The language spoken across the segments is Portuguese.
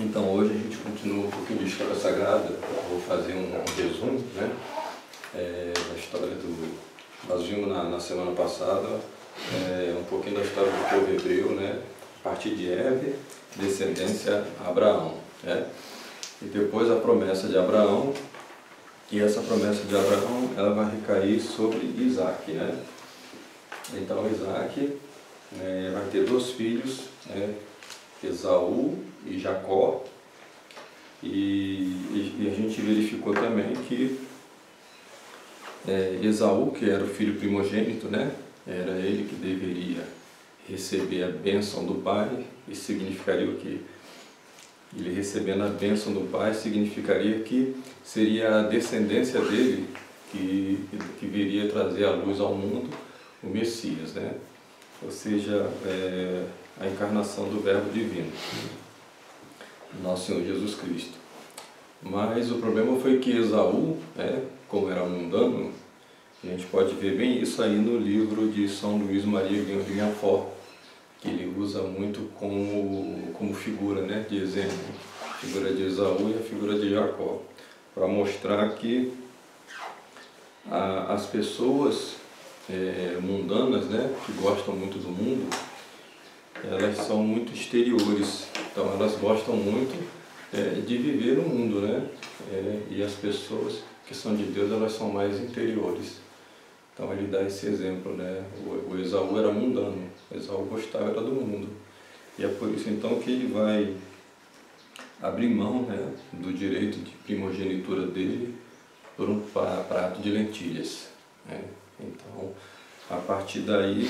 Então hoje a gente continua um pouquinho de história sagrada. Eu vou fazer um resumo, né? Da história do... Nós vimos na semana passada um pouquinho da história do povo hebreu, né? A partir de Eve, descendência Abraão, né? E depois a promessa de Abraão, e essa promessa de Abraão ela vai recair sobre Isaac, né? Então Isaac vai ter dois filhos, né? Esaú e Jacó, e a gente verificou também que Esaú, que era o filho primogênito, né? Era ele que deveria receber a bênção do pai. Isso significaria o quê? Ele recebendo a bênção do pai significaria que seria a descendência dele que viria trazer à luz ao mundo o Messias, né? Ou seja, a encarnação do Verbo Divino, nosso Senhor Jesus Cristo. Mas o problema foi que Esaú, como era mundano, a gente pode ver bem isso aí no livro de São Luís Maria de Guiafort, que ele usa muito como figura, né, de exemplo, a figura de Esaú e a figura de Jacó, para mostrar que as pessoas mundanas, né, que gostam muito do mundo, elas são muito exteriores, então elas gostam muito de viver no mundo, né? E as pessoas que são de Deus, elas são mais interiores. Então ele dá esse exemplo, né? O Esaú era mundano, o Esaú gostava era do mundo. E é por isso então que ele vai abrir mão, né, do direito de primogenitura dele por um prato de lentilhas, né? Então, a partir daí,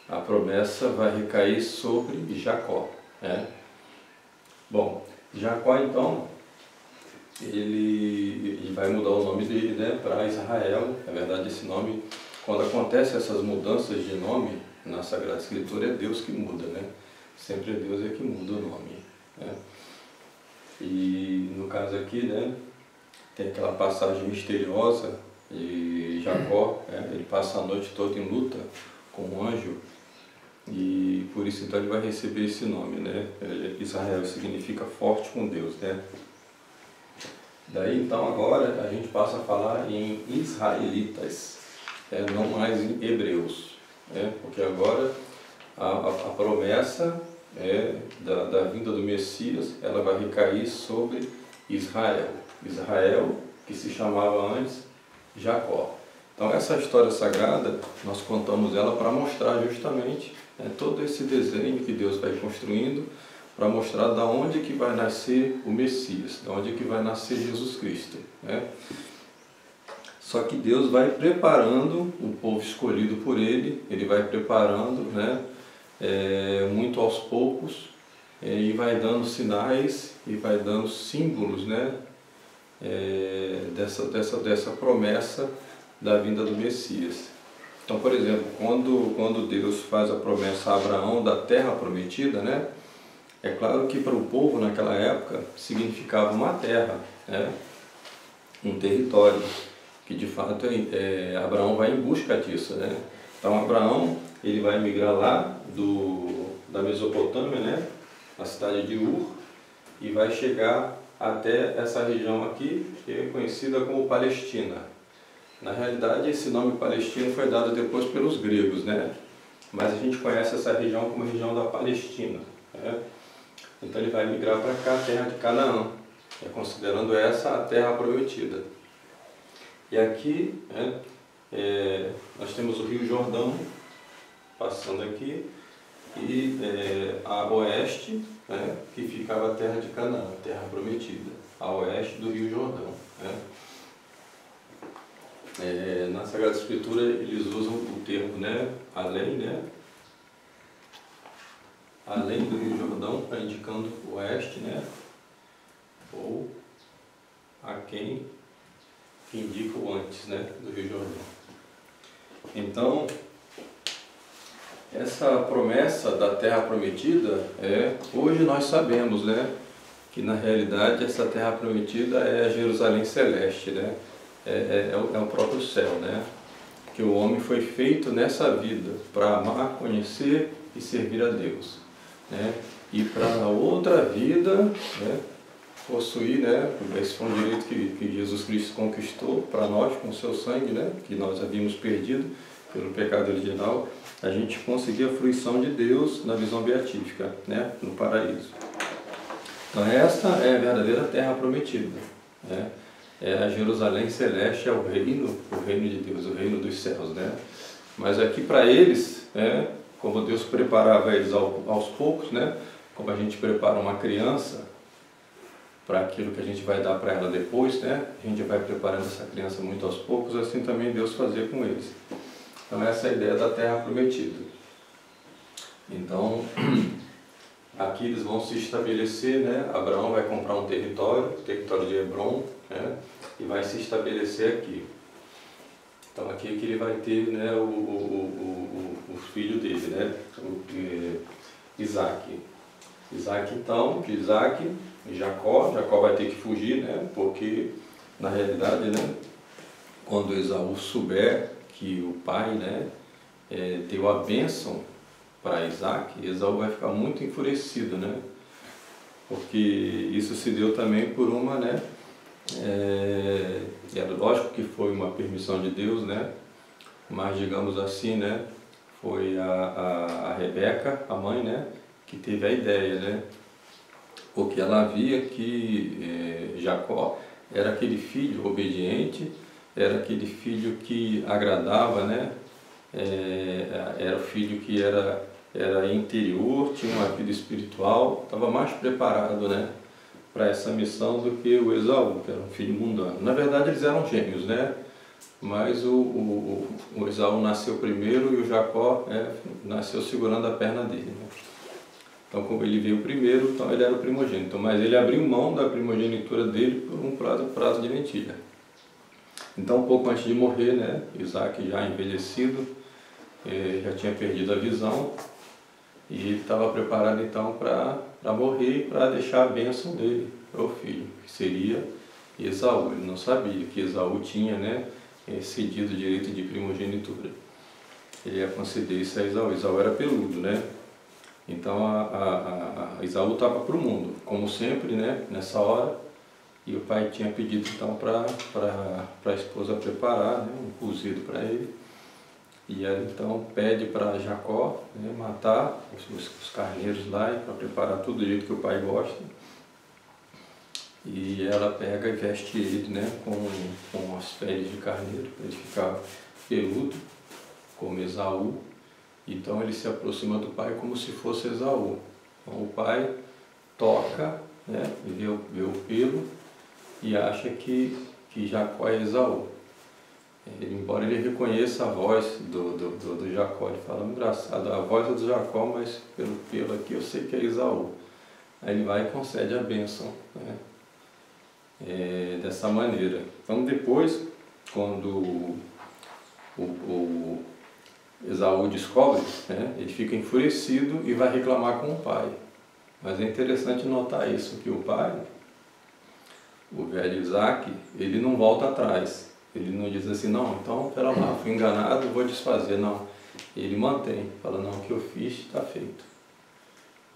a promessa vai recair sobre Jacó, né? Bom, Jacó então, ele vai mudar o nome dele, né, para Israel. Na verdade, esse nome, quando acontecem essas mudanças de nome na Sagrada Escritura, é Deus que muda, né? Sempre é Deus que muda o nome, né? E no caso aqui, né, tem aquela passagem misteriosa de Jacó, ele passa a noite toda em luta com um anjo, e por isso então ele vai receber esse nome, né? Israel significa forte com Deus, né? Daí então agora a gente passa a falar em israelitas, não mais em hebreus, né? Porque agora a promessa da vinda do Messias, ela vai recair sobre Israel. Israel, que se chamava antes Jacó. Então essa história sagrada, nós contamos ela para mostrar justamente todo esse desenho que Deus vai construindo, para mostrar da onde que vai nascer o Messias, da onde que vai nascer Jesus Cristo, né? Só que Deus vai preparando o povo escolhido por Ele vai preparando, né, muito aos poucos, e vai dando sinais e vai dando símbolos, né, dessa promessa da vinda do Messias. Então, por exemplo, quando Deus faz a promessa a Abraão da terra prometida, né, é claro que para o povo naquela época significava uma terra, né, um território, que de fato Abraão vai em busca disso, né? Então Abraão ele vai migrar lá da Mesopotâmia, né, na cidade de Ur, e vai chegar até essa região aqui, que é conhecida como Palestina. Na realidade, esse nome Palestina foi dado depois pelos gregos, né? Mas a gente conhece essa região como região da Palestina, né? Então ele vai migrar para cá, a terra de Canaã, considerando essa a terra prometida. E aqui, nós temos o Rio Jordão passando aqui, e a oeste, né, que ficava a terra de Canaã, a terra prometida, a oeste do Rio Jordão, né? Na Sagrada Escritura eles usam o termo, né, além, né, além do Rio Jordão, para indicando o oeste, né, ou aquém, que indica o antes, né, do Rio Jordão. Então, essa promessa da terra prometida, hoje nós sabemos, né, que na realidade essa terra prometida é a Jerusalém Celeste, né? É o próprio céu, né? Que o homem foi feito nessa vida para amar, conhecer e servir a Deus, né? ir para outra vida, né? Possuir, né? Esse foi um direito que Jesus Cristo conquistou para nós com o seu sangue, né? Que nós havíamos perdido pelo pecado original. A gente conseguir a fruição de Deus na visão beatífica, né? No paraíso. Então essa é a verdadeira terra prometida, né? É a Jerusalém celeste, é o reino de Deus, o reino dos céus, né? Mas aqui para eles, né, como Deus preparava eles aos poucos, né? Como a gente prepara uma criança para aquilo que a gente vai dar para ela depois, né? A gente vai preparando essa criança muito aos poucos, assim também Deus fazia com eles. Então essa é a ideia da terra prometida. Então, aqui eles vão se estabelecer, né? Abraão vai comprar um território, o território de Hebron, né? E vai se estabelecer aqui. Então aqui é que ele vai ter, né, o filho dele, né? Isaac. Isaac então, Jacó vai ter que fugir, né? Porque na realidade, né, quando Esaú souber que o pai, né, deu a bênção para Isaac, Esaú vai ficar muito enfurecido, né? Porque isso se deu também por uma, né? Era lógico que foi uma permissão de Deus, né? Mas digamos assim, né? Foi a Rebeca, a mãe, né? Que teve a ideia, né? Porque ela via que Jacó era aquele filho obediente, era aquele filho que agradava, né? Era o filho que era interior, tinha uma vida espiritual, estava mais preparado, né, para essa missão do que o Esaú, que era um filho mundano. Na verdade eles eram gêmeos, né? Mas o Esaú nasceu primeiro e o Jacó nasceu segurando a perna dele, né? Então como ele veio primeiro, então ele era o primogênito, mas ele abriu mão da primogenitura dele por um prazo de lentilha. Então pouco antes de morrer, né, Isaac já envelhecido, já tinha perdido a visão, e ele estava preparado então para morrer e para deixar a bênção dele para o filho, que seria Esaú. Ele não sabia que Esaú tinha, né, cedido o direito de primogenitura. Ele ia conceder isso a Esaú. Esaú era peludo, né? Então Esaú estava para o mundo, como sempre, né, nessa hora. E o pai tinha pedido então para a esposa preparar, né, um cozido para ele. E ela então pede para Jacó, né, matar os carneiros lá e para preparar tudo do jeito que o pai gosta. E ela pega e veste ele, né, com as peles de carneiro, para ele ficar peludo, como Esaú. Então ele se aproxima do pai como se fosse Esaú. Então o pai toca, né, vê o pelo e acha que Jacó é Esaú. Embora ele reconheça a voz do Jacó, ele fala, engraçado, a voz é do Jacó, mas pelo pelo aqui eu sei que é Esaú. Aí ele vai e concede a bênção, né? Dessa maneira. Então depois, quando o Esaú descobre, né, ele fica enfurecido e vai reclamar com o pai. Mas é interessante notar isso, que o pai, o velho Isaac, ele não volta atrás. Ele não diz assim, não, então, pera lá, fui enganado, vou desfazer. Não, ele mantém, fala, não, o que eu fiz está feito.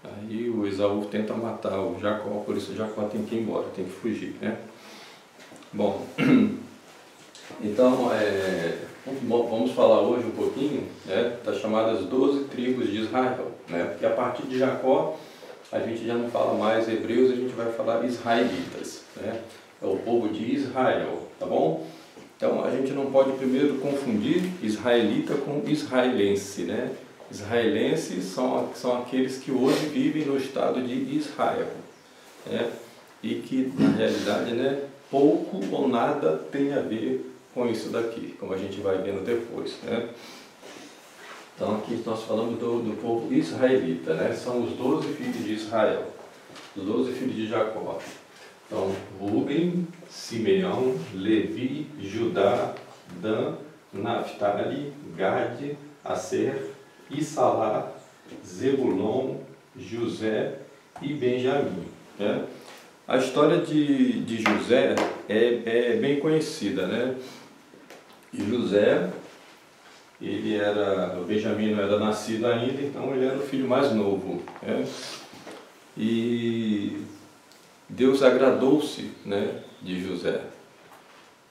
Aí o Esaú tenta matar o Jacó, por isso o Jacó tem que ir embora, tem que fugir, né? Bom, então, vamos falar hoje um pouquinho, né, das chamadas 12 tribos de Israel, né? Porque a partir de Jacó, a gente já não fala mais hebreus, a gente vai falar israelitas, né? É o povo de Israel, tá bom? Então a gente não pode primeiro confundir israelita com israelense, né? Israelenses são aqueles que hoje vivem no estado de Israel, né? E que na realidade, né, pouco ou nada tem a ver com isso daqui, como a gente vai vendo depois, né? Então aqui nós falamos do povo israelita, né? São os 12 filhos de Israel, os 12 filhos de Jacó. Então, Ruben, Simeão, Levi, Judá, Dan, Naphtali, Gade, Aser, Issalá, Zebulon, José e Benjamim, né? A história de José é bem conhecida, né? E José, o Benjamim não era nascido ainda, então ele era o filho mais novo, né? E Deus agradou-se, né, de José,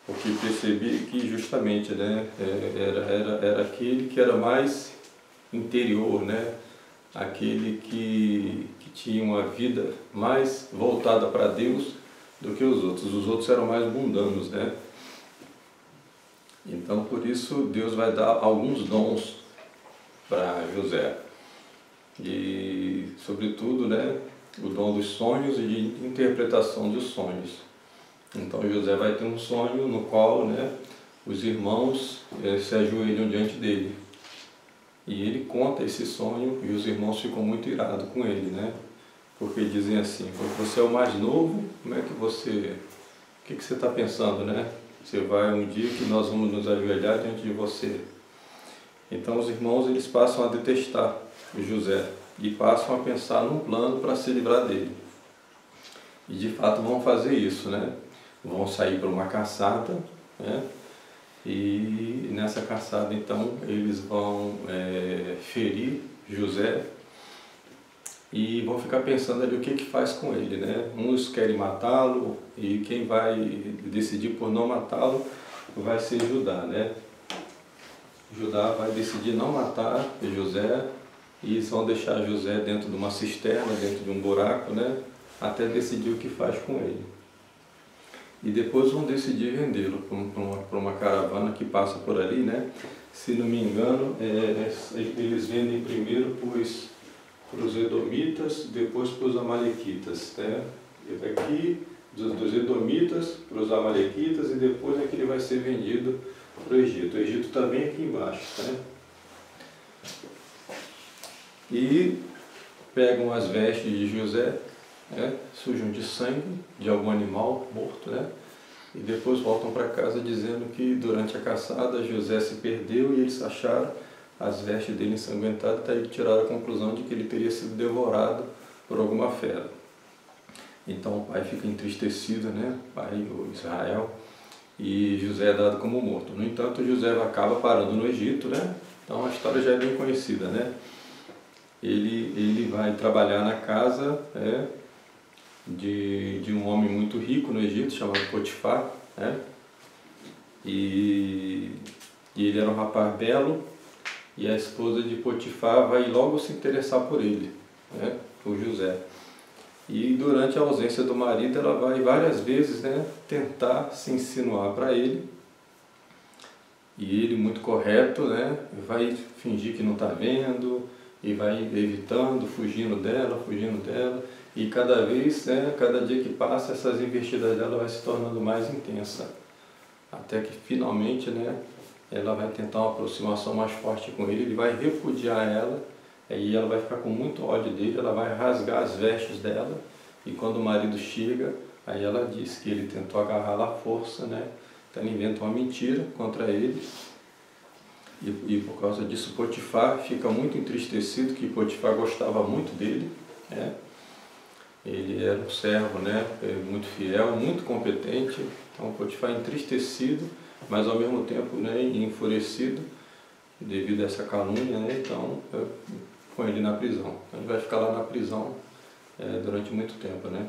porque percebi que justamente, né, era aquele que era mais interior, né, aquele que tinha uma vida mais voltada para Deus do que os outros. Os outros eram mais mundanos, né? Então, por isso, Deus vai dar alguns dons para José. E, sobretudo, né, o dom dos sonhos e de interpretação dos sonhos. Então, José vai ter um sonho no qual, né, os irmãos se ajoelham diante dele. E ele conta esse sonho e os irmãos ficam muito irados com ele, né? Porque dizem assim: você é o mais novo, como é que você... O que você está pensando, né? Você vai um dia que nós vamos nos ajoelhar diante de você. Então os irmãos, eles passam a detestar o José e passam a pensar num plano para se livrar dele. E de fato vão fazer isso, né? Vão sair para uma caçada, né? E nessa caçada, então, eles vão ferir José e vão ficar pensando ali o que faz com ele, né? Uns querem matá-lo e quem vai decidir por não matá-lo vai ser Judá, né? Judá vai decidir não matar José e eles vão deixar José dentro de uma cisterna, dentro de um buraco, né? Até decidir o que faz com ele. E depois vão decidir vendê-lo para uma caravana que passa por ali, né? Se não me engano, eles vendem primeiro para os edomitas, depois para os amalequitas, né? Aqui, dos edomitas para os amalequitas, e depois é que ele vai ser vendido para o Egito. O Egito está bem aqui embaixo, né? E pegam as vestes de José, né, sujam de sangue de algum animal morto, né, e depois voltam para casa dizendo que durante a caçada José se perdeu e eles acharam as vestes dele ensanguentadas, daí tiraram a conclusão de que ele teria sido devorado por alguma fera. Então o pai fica entristecido, né, pai, o Israel, e José é dado como morto. No entanto, José acaba parando no Egito, né, então a história já é bem conhecida, né. Ele vai trabalhar na casa, de um homem muito rico no Egito, chamado Potifar, né? E ele era um rapaz belo, e a esposa de Potifar vai logo se interessar por ele, né? Por José. E durante a ausência do marido, ela vai várias vezes, né, tentar se insinuar para ele, e ele, muito correto, né, vai fingir que não está vendo, e vai evitando, fugindo dela, e cada vez, né, cada dia que passa, essas investidas dela vai se tornando mais intensa, até que finalmente, né, ela vai tentar uma aproximação mais forte com ele vai repudiar ela, e ela vai ficar com muito ódio dele, ela vai rasgar as vestes dela, e quando o marido chega, aí ela diz que ele tentou agarrá-la à força, né, então ele inventa uma mentira contra ele, e por causa disso Potifar fica muito entristecido, que Potifar gostava muito dele, né? Ele era um servo, né, muito fiel, muito competente, então Potifar entristecido, mas ao mesmo tempo, né, enfurecido devido a essa calúnia, né, então põe ele na prisão. Então, ele vai ficar lá na prisão durante muito tempo, né?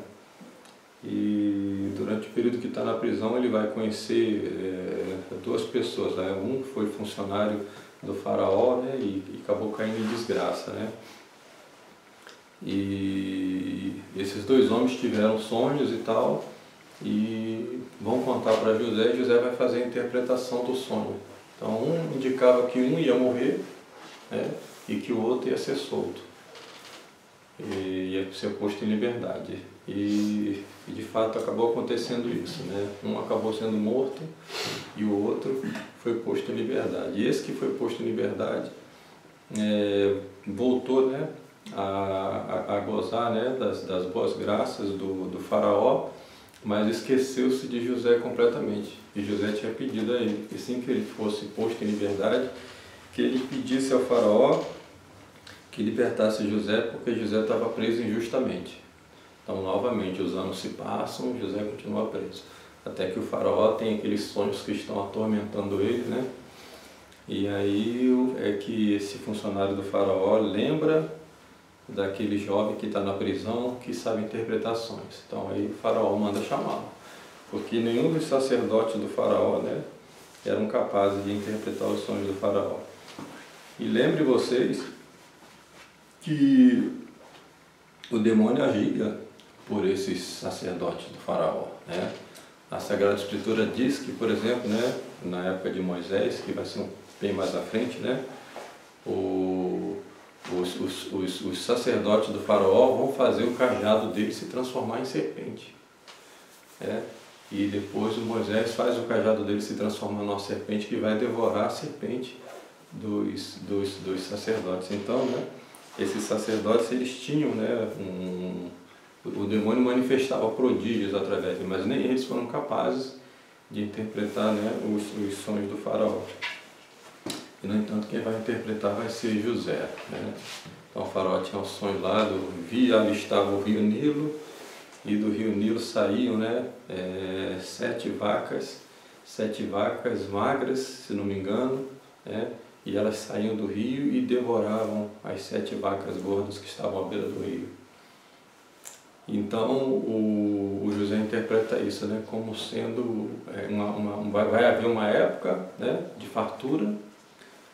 E durante o período que está na prisão ele vai conhecer duas pessoas, né? Um foi funcionário do faraó, né? E acabou caindo em desgraça, né? E esses dois homens tiveram sonhos e tal, e vão contar para José, e José vai fazer a interpretação do sonho. Então um indicava que um ia morrer, né? E que o outro ia ser solto, e ia ser posto em liberdade. E de fato acabou acontecendo isso, né? Um acabou sendo morto e o outro foi posto em liberdade. E esse que foi posto em liberdade voltou, né, a gozar, né, das boas graças do faraó, mas esqueceu-se de José completamente. E José tinha pedido a ele que assim que ele fosse posto em liberdade, que ele pedisse ao faraó que libertasse José, porque José estava preso injustamente. Então, novamente, os anos se passam, José continua preso. Até que o faraó tem aqueles sonhos que estão atormentando ele, né? E aí é que esse funcionário do faraó lembra daquele jovem que está na prisão, que sabe interpretar sonhos. Então aí o faraó manda chamá-lo, porque nenhum dos sacerdotes do faraó, né, eram capazes de interpretar os sonhos do faraó. E lembre vocês que o demônio agia por esses sacerdotes do faraó, né? A Sagrada Escritura diz que, por exemplo, né, na época de Moisés, que vai ser bem mais à frente, né, os sacerdotes do faraó vão fazer o cajado dele se transformar em serpente, né? E depois o Moisés faz o cajado dele se transformar numa serpente que vai devorar a serpente dos sacerdotes. Então, né, esses sacerdotes, eles tinham, né, o demônio manifestava prodígios através dele, mas nem eles foram capazes de interpretar, né, os sonhos do faraó. E, no entanto, quem vai interpretar vai ser José, né? Então o faraó tinha um sonho lá, avistava o rio Nilo, e do rio Nilo saíam, né, 7 vacas magras, se não me engano, né, e elas saíam do rio e devoravam as 7 vacas gordas que estavam à beira do rio. Então o José interpreta isso, né, como sendo, vai haver uma época, né, de fartura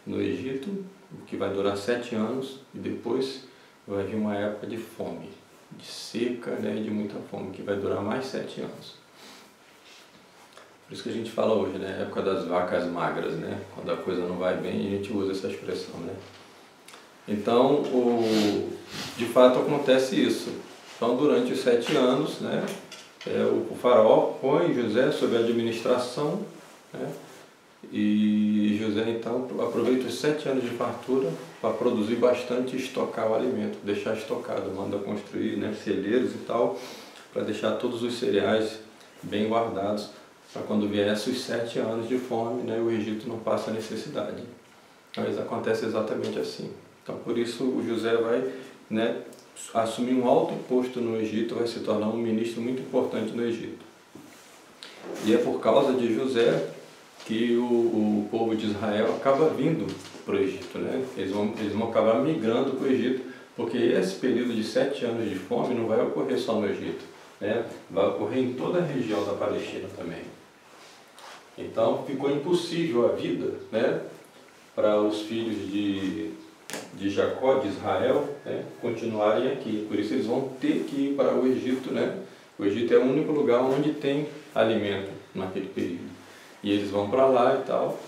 no Egito, que vai durar 7 anos, e depois vai vir uma época de fome, de seca, né, de muita fome, que vai durar mais 7 anos. Por isso que a gente fala hoje, né, época das vacas magras, né, quando a coisa não vai bem, a gente usa essa expressão, né. Então, de fato acontece isso. Então, durante os 7 anos, né, o faraó põe José sob a administração, né, e José então aproveita os 7 anos de fartura para produzir bastante e estocar o alimento, deixar estocado, manda construir, né, celeiros e tal, para deixar todos os cereais bem guardados, para quando viesse os 7 anos de fome, né, o Egito não passa necessidade. Mas acontece exatamente assim. Então por isso o José vai, né, assumir um alto posto no Egito, vai se tornar um ministro muito importante no Egito. E é por causa de José que o povo de Israel acaba vindo para o Egito, né? Eles vão acabar migrando para o Egito, porque esse período de 7 anos de fome não vai ocorrer só no Egito, né? Vai ocorrer em toda a região da Palestina também. Então ficou impossível a vida, né, para os filhos de Jacó, de Israel, né, continuarem aqui. Por isso eles vão ter que ir para o Egito, né? O Egito é o único lugar onde tem alimento naquele período. E eles vão para lá e tal.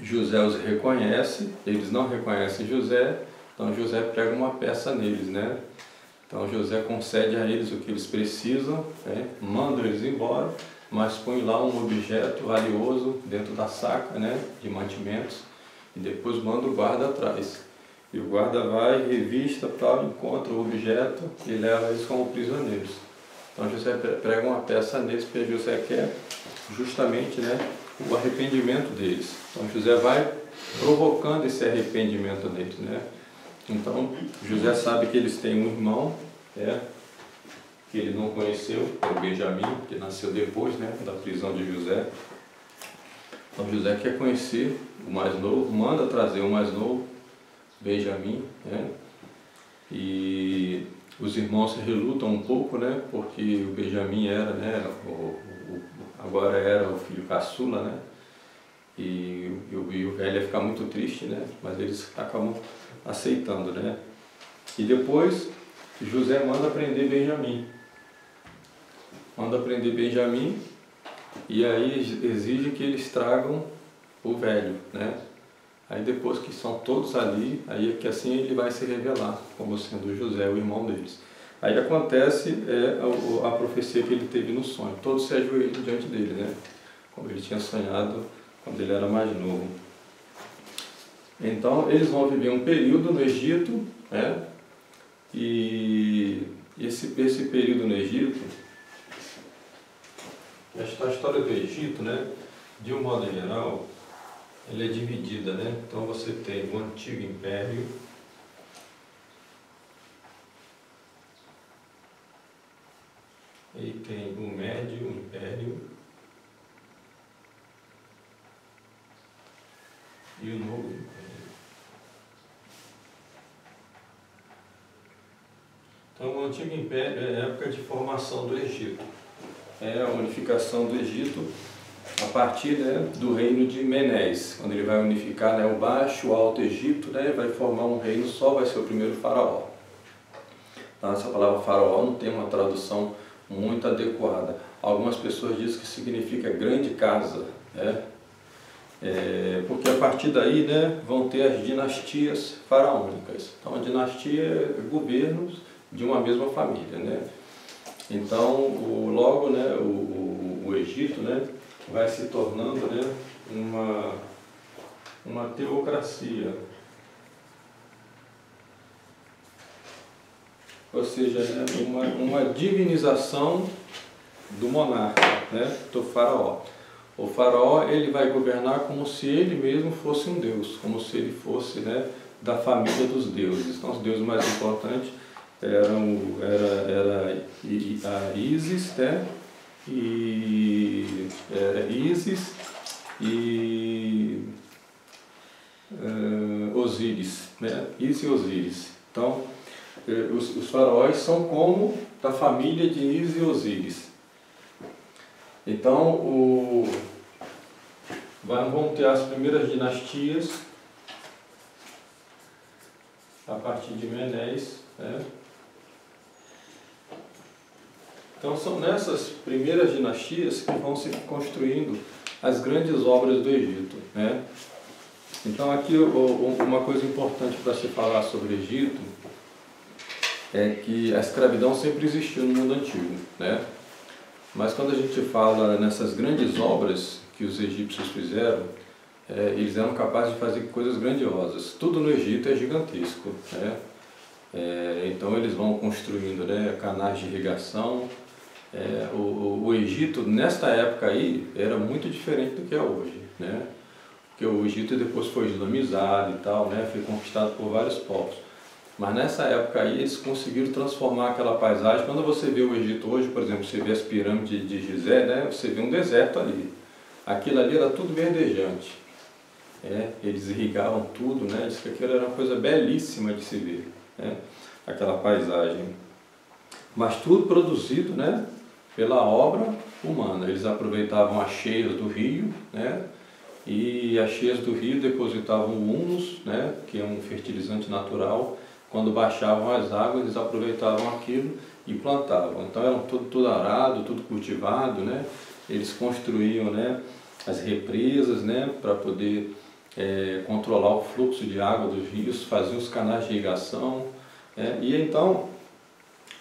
José os reconhece, eles não reconhecem José, então José prega uma peça neles, né? Então José concede a eles o que eles precisam, né? Manda eles embora, mas põe lá um objeto valioso dentro da saca, né, de mantimentos, e depois manda o guarda atrás. E o guarda vai, revista, tal, encontra o objeto e leva eles como prisioneiros. Então José prega uma peça neles, porque José quer justamente, né, o arrependimento deles. Então José vai provocando esse arrependimento neles, né? Então José sabe que eles têm um irmão, que ele não conheceu, que é o Benjamim, que nasceu depois, né, da prisão de José. Então José quer conhecer o mais novo, manda trazer o mais novo, Benjamim, né? E os irmãos se relutam um pouco, né, porque o Benjamim era, né, agora era o filho caçula, né, e o velho ia ficar muito triste, né, mas eles acabam aceitando, né. E depois José manda prender Benjamim. E aí exige que eles tragam o velho, né. Aí depois que são todos ali, aí é que assim ele vai se revelar como sendo José, o irmão deles. Aí acontece a profecia que ele teve no sonho. Todos se ajoelham diante dele, né? Como ele tinha sonhado quando ele era mais novo. Então eles vão viver um período no Egito, né? E esse período no Egito, a história do Egito, né, de um modo geral, ela é dividida, né? Então você tem o Antigo Império, e tem o Médio Império e o Novo Império. Então, o Antigo Império é a época de formação do Egito. É a unificação do Egito a partir, né, do reino de Menes, quando ele vai unificar, né, o Baixo e o Alto Egito, né, vai formar um reino só, vai ser o primeiro faraó. Então, essa palavra faraó não tem uma tradução muito adequada. Algumas pessoas dizem que significa grande casa, né? Porque a partir daí, né, vão ter as dinastias faraônicas. Então, a dinastia é governos de uma mesma família, né? Então, logo, né, o Egito, né, vai se tornando, né, uma teocracia. Ou seja, né, uma divinização do monarca, né, do faraó. O faraó, ele vai governar como se ele mesmo fosse um deus, como se ele fosse, né, da família dos deuses. Então, os deuses mais importantes era a Ísis, né, Ísis e Osíris, né, Ísis e Osíris. Então, os faraós são como da família de Ísis e Osíris. Então, vão ter as primeiras dinastias a partir de Menes, né? Então, são nessas primeiras dinastias que vão se construindo as grandes obras do Egito, né? Então, aqui uma coisa importante para se falar sobre o Egito é que a escravidão sempre existiu no mundo antigo, né? Mas quando a gente fala nessas grandes obras que os egípcios fizeram, eles eram capazes de fazer coisas grandiosas. Tudo no Egito é gigantesco, né? Então eles vão construindo, né, canais de irrigação. O Egito, nesta época aí, era muito diferente do que é hoje, né? Porque o Egito depois foi islamizado e tal, né? Foi conquistado por vários povos. Mas nessa época aí eles conseguiram transformar aquela paisagem. Quando você vê o Egito hoje, por exemplo, você vê as pirâmides de Gizé, né? Você vê um deserto ali. Aquilo ali era tudo verdejante. Eles irrigavam tudo, né? Diz que aquilo era uma coisa belíssima de se ver, né? Aquela paisagem. Mas tudo produzido, né, pela obra humana. Eles aproveitavam as cheias do rio, né? E as cheias do rio depositavam o humus, né, que é um fertilizante natural. Quando baixavam as águas, eles aproveitavam aquilo e plantavam. Então era tudo arado, tudo cultivado, né? Eles construíam, né, as represas, né, para poder controlar o fluxo de água dos rios, faziam os canais de irrigação, e então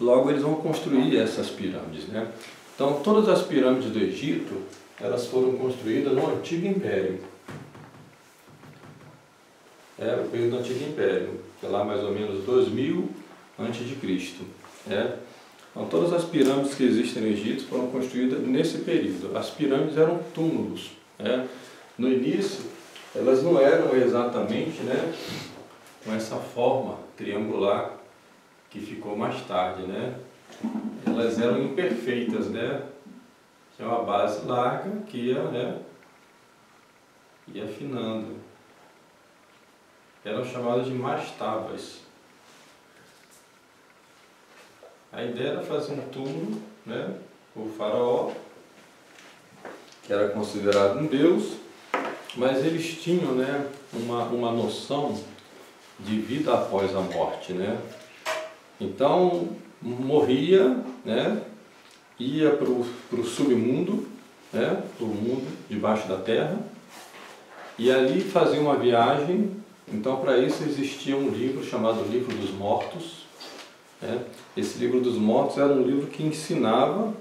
logo eles vão construir essas pirâmides, né? Então todas as pirâmides do Egito, elas foram construídas no Antigo Império. O período do Antigo Império, que é lá mais ou menos 2000 a.C. Então todas as pirâmides que existem no Egito foram construídas nesse período. As pirâmides eram túmulos, né? No início, elas não eram exatamente, né, com essa forma triangular que ficou mais tarde, né? Elas eram imperfeitas, né? Tinha uma base larga que ia, né, ia afinando. Eram chamadas de mastabas. A ideia era fazer um túmulo, né, o faraó, que era considerado um deus, mas eles tinham, né, uma noção de vida após a morte, né? Então morria, né, ia para o submundo, né, para o mundo debaixo da terra, e ali fazia uma viagem. Então para isso existia um livro chamado Livro dos Mortos, né? Esse Livro dos Mortos era um livro que ensinava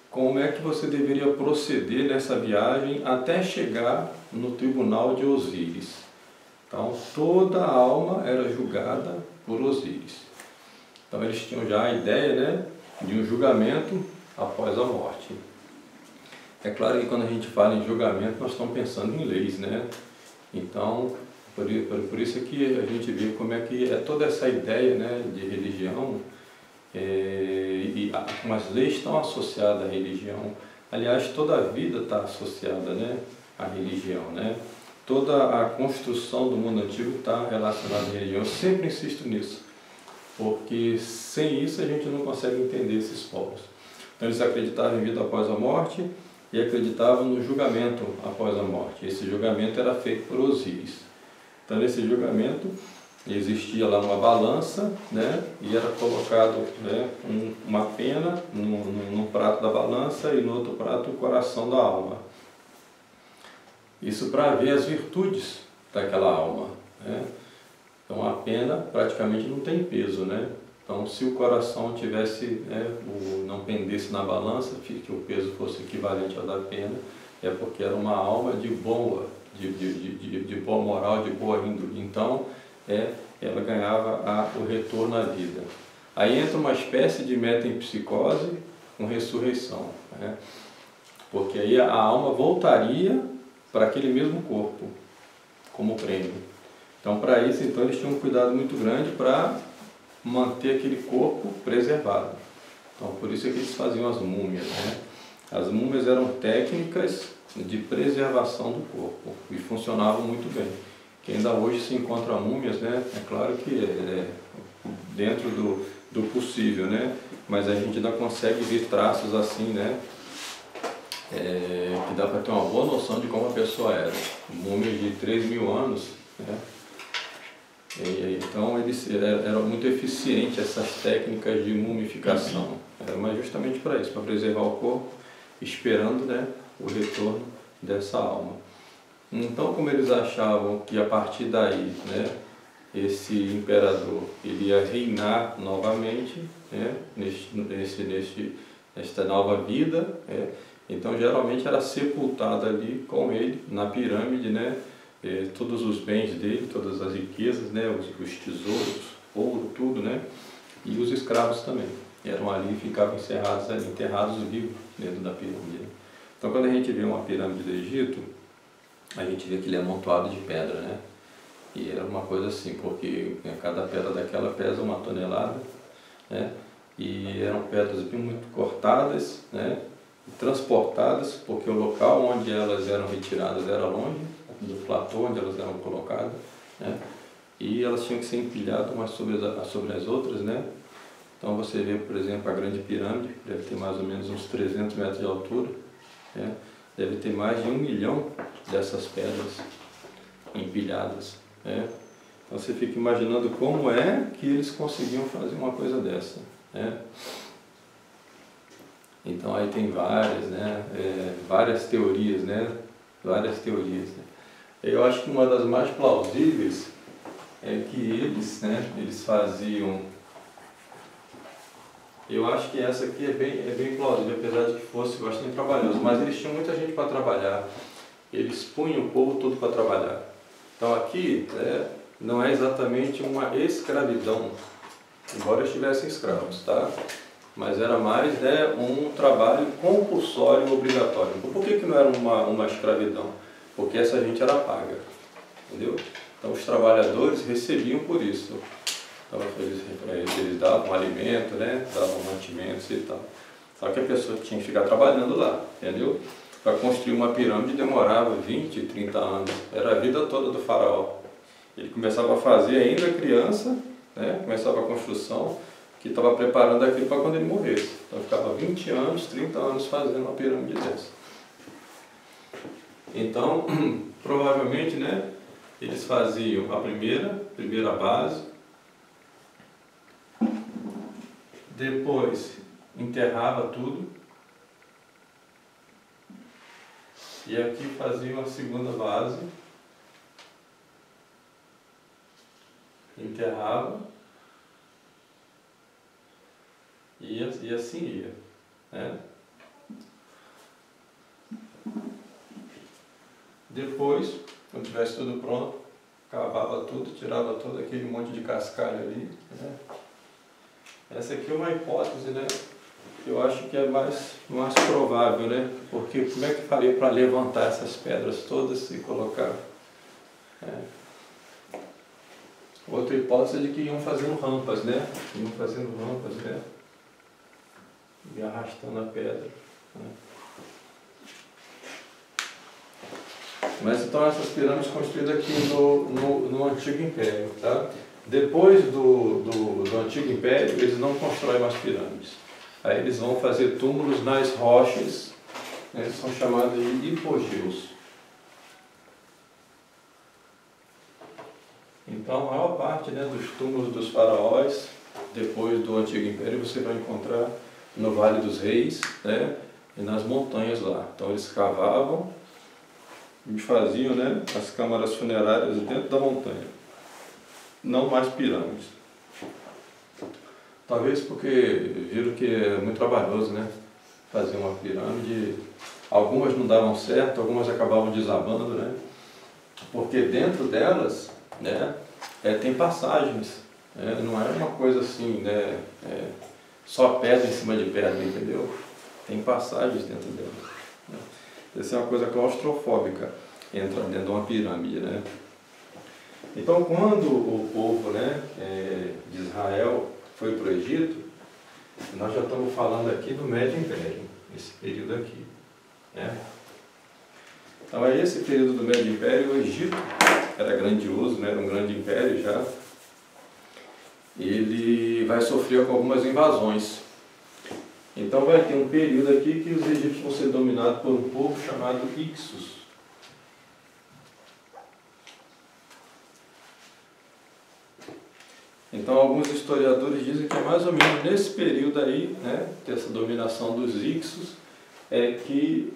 como é que você deveria proceder nessa viagem até chegar no tribunal de Osíris. Então toda a alma era julgada por Osíris. Então eles tinham já a ideia, né, de um julgamento após a morte. É claro que quando a gente fala em julgamento, nós estamos pensando em leis, né? Então, por isso é que a gente vê como é que é toda essa ideia, né, de religião, e como as leis estão associadas à religião. Aliás, toda a vida está associada, né, à religião, né? Toda a construção do mundo antigo está relacionada à religião. Eu sempre insisto nisso. porque sem isso a gente não consegue entender esses povos. Então eles acreditavam em vida após a morte e acreditavam no julgamento após a morte. Esse julgamento era feito por Osíris. Então nesse julgamento existia lá uma balança, né, e era colocado, né, uma pena num prato da balança e no outro prato o coração da alma. Isso para ver as virtudes daquela alma, né? Então a pena praticamente não tem peso, né? Então se o coração tivesse, né, não pendesse na balança, que o peso fosse equivalente ao da pena, é porque era uma alma de boa moral, de boa índole. Então ela ganhava o retorno à vida. Aí entra uma espécie de metempsicose com ressurreição, né? Porque aí a alma voltaria para aquele mesmo corpo, como prêmio. Então, para isso, então, eles tinham um cuidado muito grande para manter aquele corpo preservado. Então, por isso é que eles faziam as múmias, né? As múmias eram técnicas de preservação do corpo e funcionavam muito bem. Que ainda hoje se encontra múmias, né? É claro que dentro do possível, né? Mas a gente ainda consegue ver traços assim, né? Que dá para ter uma boa noção de como a pessoa era. Múmias de 3.000 anos, né? Então eram muito eficientes essas técnicas de mumificação. Mas justamente para isso, para preservar o corpo, esperando, né, o retorno dessa alma. Então, como eles achavam que a partir daí, né, esse imperador iria reinar novamente, né, nesta nova vida, então geralmente era sepultado ali com ele na pirâmide, né, todos os bens dele, todas as riquezas, né, os tesouros, ouro, tudo, né, e os escravos também. Eram ali e ficavam enterrados vivos dentro da pirâmide. Então, quando a gente vê uma pirâmide do Egito, a gente vê que ele é amontoado de pedra, né? E era uma coisa assim, porque cada pedra daquela pesa 1 tonelada, né? E eram pedras muito cortadas, né? E transportadas, porque o local onde elas eram retiradas era longe do platô onde elas eram colocadas, né? E elas tinham que ser empilhadas umas sobre as outras, né? Então você vê, por exemplo, a Grande Pirâmide, deve ter mais ou menos uns 300 metros de altura, né? Deve ter mais de 1 milhão dessas pedras empilhadas, né? Então você fica imaginando como é que eles conseguiam fazer uma coisa dessa, né? Então aí tem várias, né? Várias teorias, né? Várias teorias, né? Eu acho que uma das mais plausíveis é que eles, né? Eles faziam. Eu acho que essa aqui é bem plausível, apesar de que fosse bastante trabalhoso, mas eles tinham muita gente para trabalhar, eles punham o povo todo para trabalhar. Então aqui, não é exatamente uma escravidão, embora estivessem escravos, tá? Mas era mais, né, um trabalho compulsório, obrigatório. Por que não era uma escravidão? Porque essa gente era paga, entendeu? Então os trabalhadores recebiam por isso. Então, eles davam alimento, né? Davam mantimentos e tal. Só que a pessoa tinha que ficar trabalhando lá, entendeu? Para construir uma pirâmide demorava 20, 30 anos. Era a vida toda do faraó. Ele começava a fazer ainda criança, né? Começava a construção, que estava preparando aquilo para quando ele morresse. Então ficava 20 anos, 30 anos fazendo uma pirâmide dessa. Então, provavelmente, né? Eles faziam a primeira base. Depois enterrava tudo e aqui faziam a segunda base, enterrava e assim ia, né? Depois, quando tivesse tudo pronto, cavava tudo, tirava todo aquele monte de cascalho ali, né? Essa aqui é uma hipótese, né? Eu acho que é mais provável, né? Porque como é que faria para levantar essas pedras todas e colocar? Outra hipótese é de que iam fazendo rampas, né? Iam fazendo rampas, né? E arrastando a pedra, né? Mas então essas pirâmides construídas aqui no Antigo Império, tá? Depois do Antigo Império, eles não constroem mais pirâmides. Aí eles vão fazer túmulos nas rochas, né, são chamados de hipogeus. Então, a maior parte, né, dos túmulos dos faraós, depois do Antigo Império, você vai encontrar no Vale dos Reis, né, e nas montanhas lá. Então, eles cavavam e faziam, né, as câmaras funerárias dentro da montanha. Não mais pirâmides. Talvez porque viram que é muito trabalhoso, né, fazer uma pirâmide. Algumas não davam certo, algumas acabavam desabando, né, porque dentro delas, né, tem passagens, né, não é uma coisa assim, né, só pedra em cima de pedra, entendeu? Tem passagens dentro dela. Né? Essa é uma coisa claustrofóbica, entra dentro de uma pirâmide, né? Então, quando o povo, né, de Israel foi para o Egito, nós já estamos falando aqui do Médio Império, esse período aqui, né? Então, é esse período do Médio Império, o Egito era grandioso, né, era um grande império já. Ele vai sofrer com algumas invasões. Então vai ter um período aqui que os egípcios vão ser dominados por um povo chamado Hyksos. Então alguns historiadores dizem que é mais ou menos nesse período aí, né, dessa dominação dos Hyksos, que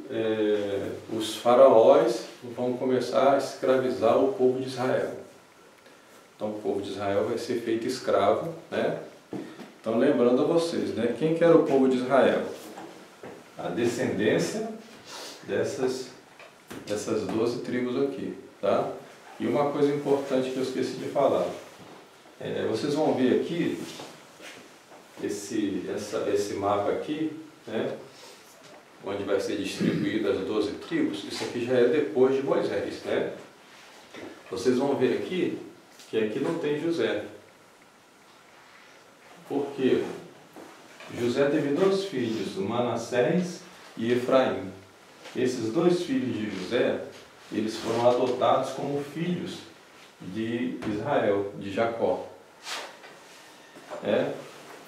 os faraós vão começar a escravizar o povo de Israel. Então o povo de Israel vai ser feito escravo, né? Então lembrando a vocês, né, quem que era o povo de Israel? A descendência dessas 12 tribos aqui, tá? E uma coisa importante que eu esqueci de falar, vocês vão ver aqui esse mapa aqui, né, onde vai ser distribuído as 12 tribos. Isso aqui já é depois de Moisés, né? Vocês vão ver aqui que aqui não tem José. Por quê? José teve 2 filhos, Manassés e Efraim. Esses 2 filhos de José, eles foram adotados como filhos de Israel, de Jacó.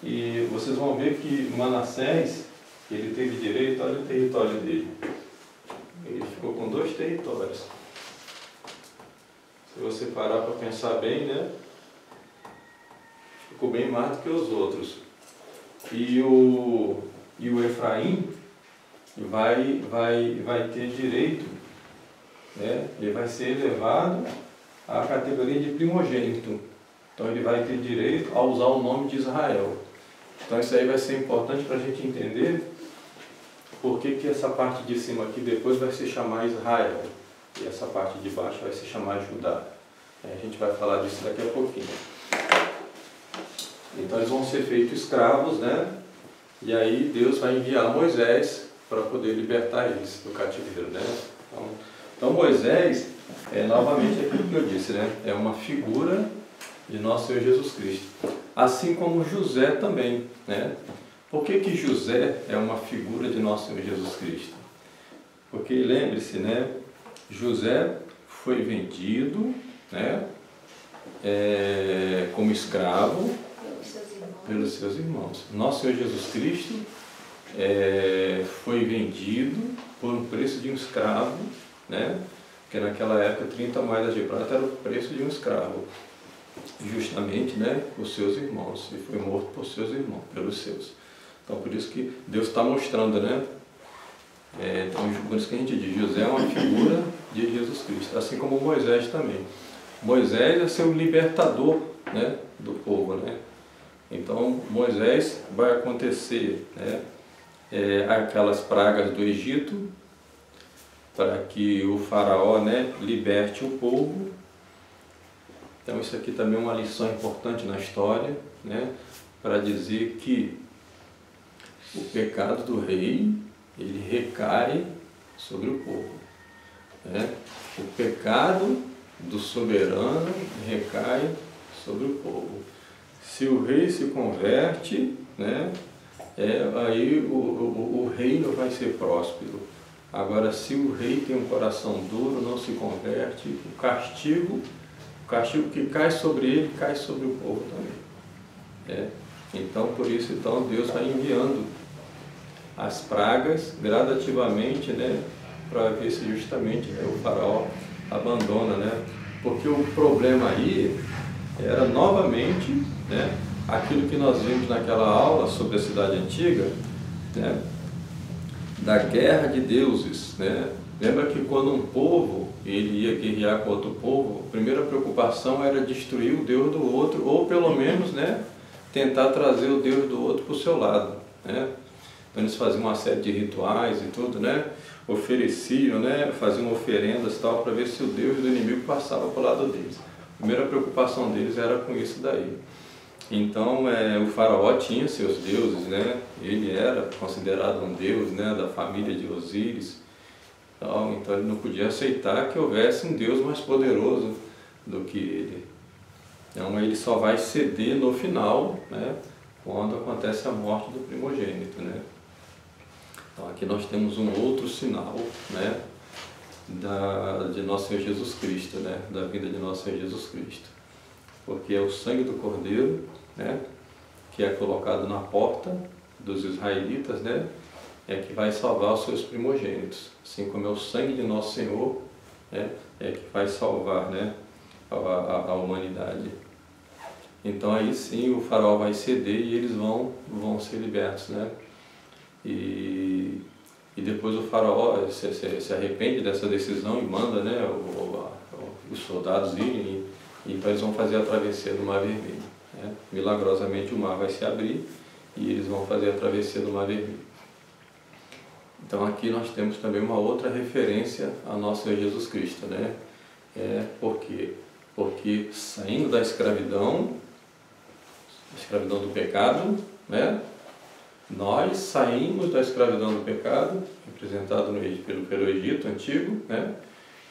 E vocês vão ver que Manassés, ele teve direito, olha o território dele. Ele ficou com 2 territórios. Se você parar para pensar bem, né? Ficou bem mais do que os outros. E o Efraim vai ter direito, né? Ele vai ser elevado à categoria de primogênito. Então ele vai ter direito a usar o nome de Israel. Então isso aí vai ser importante para a gente entender por que essa parte de cima aqui depois vai se chamar Israel. E essa parte de baixo vai se chamar Judá. A gente vai falar disso daqui a pouquinho. Então eles vão ser feitos escravos, né? E aí Deus vai enviar Moisés para poder libertar eles do cativeiro, né? Então Moisés novamente aquilo que eu disse, né? É uma figura de nosso Senhor Jesus Cristo. Assim como José também, né? Por que José é uma figura de nosso Senhor Jesus Cristo? Porque lembre-se, né? José foi vendido, né, como escravo pelos seus irmãos. Nosso Senhor Jesus Cristo foi vendido por um preço de um escravo, né, porque naquela época 30 moedas de prata era o preço de um escravo, justamente, né, por seus irmãos, e foi morto por seus irmãos, pelos seus. Então por isso que Deus está mostrando, né? Então por isso que a gente diz, José é uma figura de Jesus Cristo, assim como Moisés também. Moisés é ser o libertador, né, do povo, né? Então Moisés vai acontecer, né, aquelas pragas do Egito para que o faraó, né, liberte o povo. Então isso aqui também é uma lição importante na história, né, para dizer que o pecado do rei, ele recai sobre o povo, né? O pecado do soberano recai sobre o povo. Se o rei se converte, né, aí o reino vai ser próspero. Agora, se o rei tem um coração duro, não se converte, o castigo o castigo que cai sobre ele, cai sobre o povo também. Então, por isso, então, Deus vai enviando as pragas gradativamente, né, para ver se justamente o faraó abandona, né? Porque o problema aí era novamente, né, aquilo que nós vimos naquela aula sobre a cidade antiga, né, da guerra de deuses, né? Lembra que quando um povo ele ia guerrear com outro povo, a primeira preocupação era destruir o Deus do outro, ou pelo menos, né, tentar trazer o Deus do outro para o seu lado, né? Então eles faziam uma série de rituais e tudo, né? Ofereciam, né? Faziam oferendas e tal, para ver se o Deus do inimigo passava para o lado deles. A primeira preocupação deles era com isso daí. Então o faraó tinha seus deuses, né? Ele era considerado um deus, né, da família de Osíris. Então ele não podia aceitar que houvesse um Deus mais poderoso do que ele. Então ele só vai ceder no final, né, quando acontece a morte do primogênito, né? Então aqui nós temos um outro sinal, né, de nosso Senhor Jesus Cristo, né, da vida de nosso Senhor Jesus Cristo. Porque é o sangue do Cordeiro, né, que é colocado na porta dos israelitas, né, é que vai salvar os seus primogênitos. Assim como é o sangue de nosso Senhor, né, é que vai salvar, né, a humanidade. Então aí sim o faraó vai ceder e eles vão ser libertos, né? E depois o faraó se arrepende dessa decisão e manda, né, os soldados irem, e então eles vão fazer a travessia do Mar Vermelho, né? Milagrosamente o mar vai se abrir e eles vão fazer a travessia do Mar Vermelho. Então aqui nós temos também uma outra referência a nosso Senhor Jesus Cristo, né? Por quê? Porque saindo da escravidão do pecado, né? Nós saímos da escravidão do pecado, representado pelo Egito antigo, né?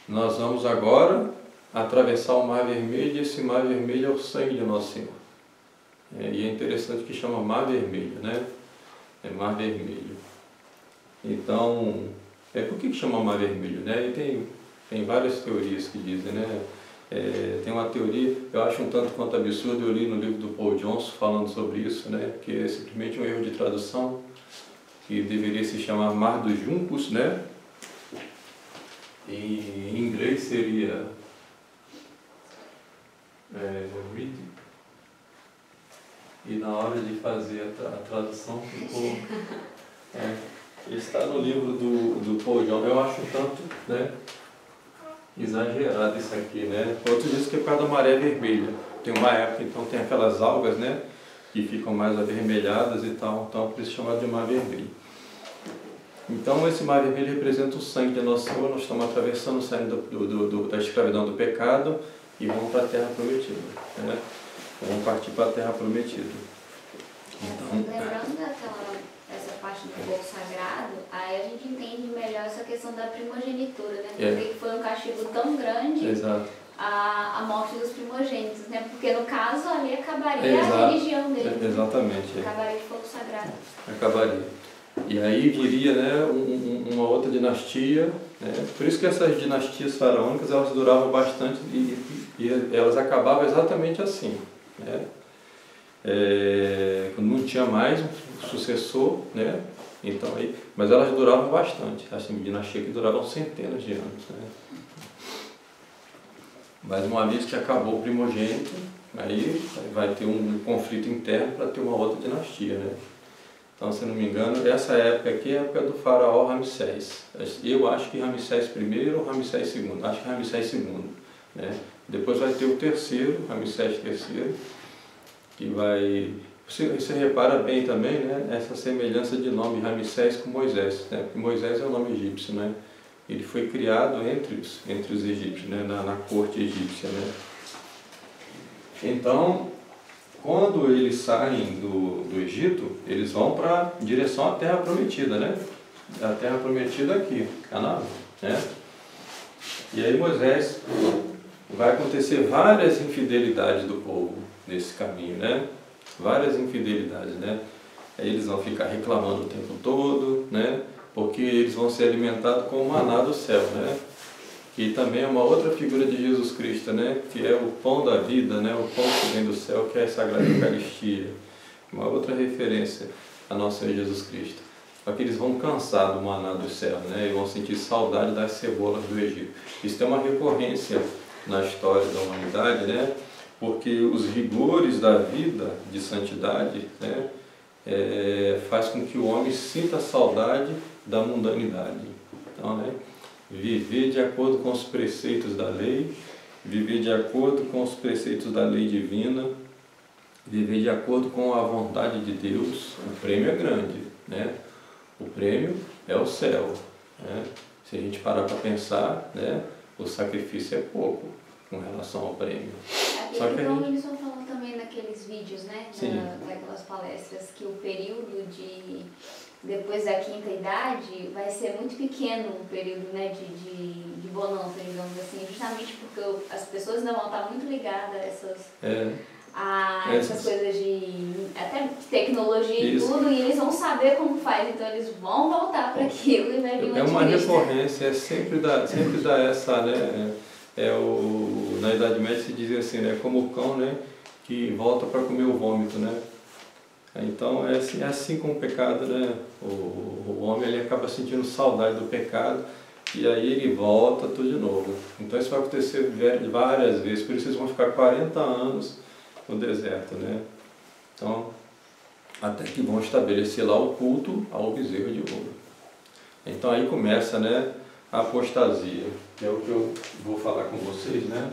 Nós vamos agora atravessar o Mar Vermelho, e esse Mar Vermelho é o sangue de Nosso Senhor. E é interessante que chama Mar Vermelho, né? É Mar Vermelho. Então, por que chama Mar Vermelho, né? E tem várias teorias que dizem, né? Tem uma teoria, eu acho um tanto quanto absurdo, eu li no livro do Paul Johnson falando sobre isso, né? Que é simplesmente um erro de tradução, que deveria se chamar Mar dos Juncos, né? E em inglês seria reed. E na hora de fazer a tradução ficou... está no livro do Paul Johnson, eu acho um tanto, né, exagerado isso aqui, né? Outro diz que é por causa da maré vermelha. Tem uma época, então, tem aquelas algas, né, que ficam mais avermelhadas e tal, então por isso chamado de Mar Vermelho. Então esse Mar Vermelho representa o sangue de Nosso Senhor. Nós estamos atravessando, saindo da escravidão do pecado e vamos para a Terra Prometida, né? Vamos partir para a Terra Prometida. Então, lembrando essa parte do fogo sagrado, aí a gente entende melhor essa questão da primogenitura, né? Porque foi um castigo tão grande. Exato. A morte dos primogênitos, né? Porque no caso ali acabaria a religião dele. Exatamente. Acabaria de fogo sagrado. Acabaria. E aí viria, né, uma outra dinastia, né? Por isso que essas dinastias faraônicas elas duravam bastante e elas acabavam exatamente assim, né? Quando não tinha mais um sucessor, né? Então, mas elas duravam bastante, assim, dinastias que duravam centenas de anos, né? Mas uma vez que acabou o primogênito, aí vai ter um conflito interno para ter uma outra dinastia, né? Então, se não me engano, essa época aqui é a época do faraó Ramsés. Eu acho que Ramsés I ou Ramsés II, acho que Ramsés II, né? Depois vai ter o terceiro, Ramsés III, que vai... Você repara bem também, né, essa semelhança de nome Ramsés com Moisés, né? Porque Moisés é o nome egípcio, né? Ele foi criado entre os egípcios, né? Na corte egípcia, né? Então, quando eles saem do Egito, eles vão em direção à Terra Prometida, né? A Terra Prometida aqui, Canaã, né? E aí Moisés, vai acontecer várias infidelidades do povo nesse caminho, né? Várias infidelidades, né? Aí eles vão ficar reclamando o tempo todo, né? Porque eles vão ser alimentados com o maná do céu, né? que também é uma outra figura de Jesus Cristo, né? Que é o pão da vida, né? O pão que vem do céu, que é a Sagrada Eucaristia. Uma outra referência a nosso Senhor Jesus Cristo. Só que eles vão cansar do maná do céu, né? E vão sentir saudade das cebolas do Egito. Isso é uma recorrência na história da humanidade, né? Porque os rigores da vida de santidade, né? Faz com que o homem sinta saudade da mundanidade. Então, né? Viver de acordo com os preceitos da lei, viver de acordo com os preceitos da lei divina, viver de acordo com a vontade de Deus, o prêmio é grande, né? O prêmio é o céu, né? Se a gente parar para pensar, né? O sacrifício é pouco com relação ao prêmio. Só que como eles vão falando também naqueles vídeos, né? Daquelas palestras, que o período de depois da quinta idade vai ser muito pequeno, o período, né, de bonança, digamos assim, justamente porque as pessoas ainda vão estar muito ligadas a essas coisas de até tecnologia e tudo, e eles vão saber como faz, então eles vão voltar para aquilo e vai vir uma recorrência, sempre dá essa, né? Na Idade Média se dizia assim, né? Como o cão, né? Que volta para comer o vômito, né? Então é assim com o pecado, né? O homem ele acaba sentindo saudade do pecado e aí ele volta tudo de novo. Então isso vai acontecer várias vezes, por isso eles vão ficar 40 anos no deserto, né? Então, até que vão estabelecer lá o culto ao bezerro de ouro. Então aí começa, né, a apostasia, que é o que eu vou falar com vocês, né?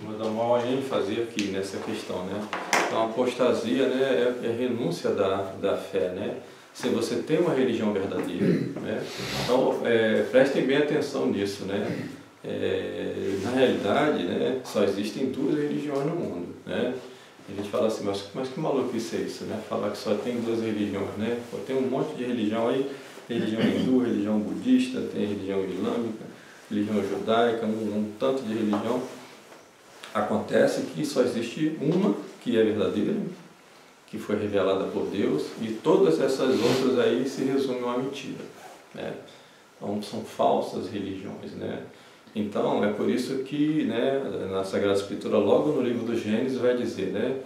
Vou dar uma ênfase aqui nessa questão, né? Então a apostasia, né, é a renúncia da fé, né? Se você tem uma religião verdadeira, né? Então prestem bem atenção nisso, né? Na realidade, né, só existem duas religiões no mundo, né? A gente fala assim, mas que maluquice é isso, né? Falar que só tem duas religiões, né? Pô, tem um monte de religião aí, religião hindu, religião budista, tem religião islâmica, religião judaica, um tanto de religião. Acontece que só existe uma que é verdadeira, que foi revelada por Deus, e todas essas outras aí se resumem a uma mentira, né? Então são falsas religiões, né? Então é por isso que, né, na Sagrada Escritura, logo no livro do Gênesis, vai dizer, né,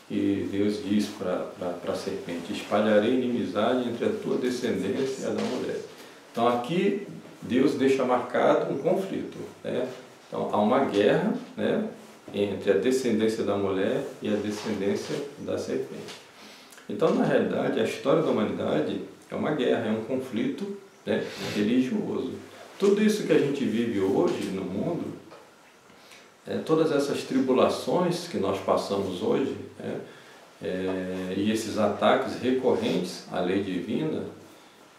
que Deus diz para a serpente: espalharei inimizade entre a tua descendência e a da mulher. Então aqui Deus deixa marcado um conflito, né? Então há uma guerra, né, entre a descendência da mulher e a descendência da serpente. Então, na realidade, a história da humanidade é uma guerra, é um conflito, né, religioso. Tudo isso que a gente vive hoje no mundo, todas essas tribulações que nós passamos hoje, né, e esses ataques recorrentes à lei divina,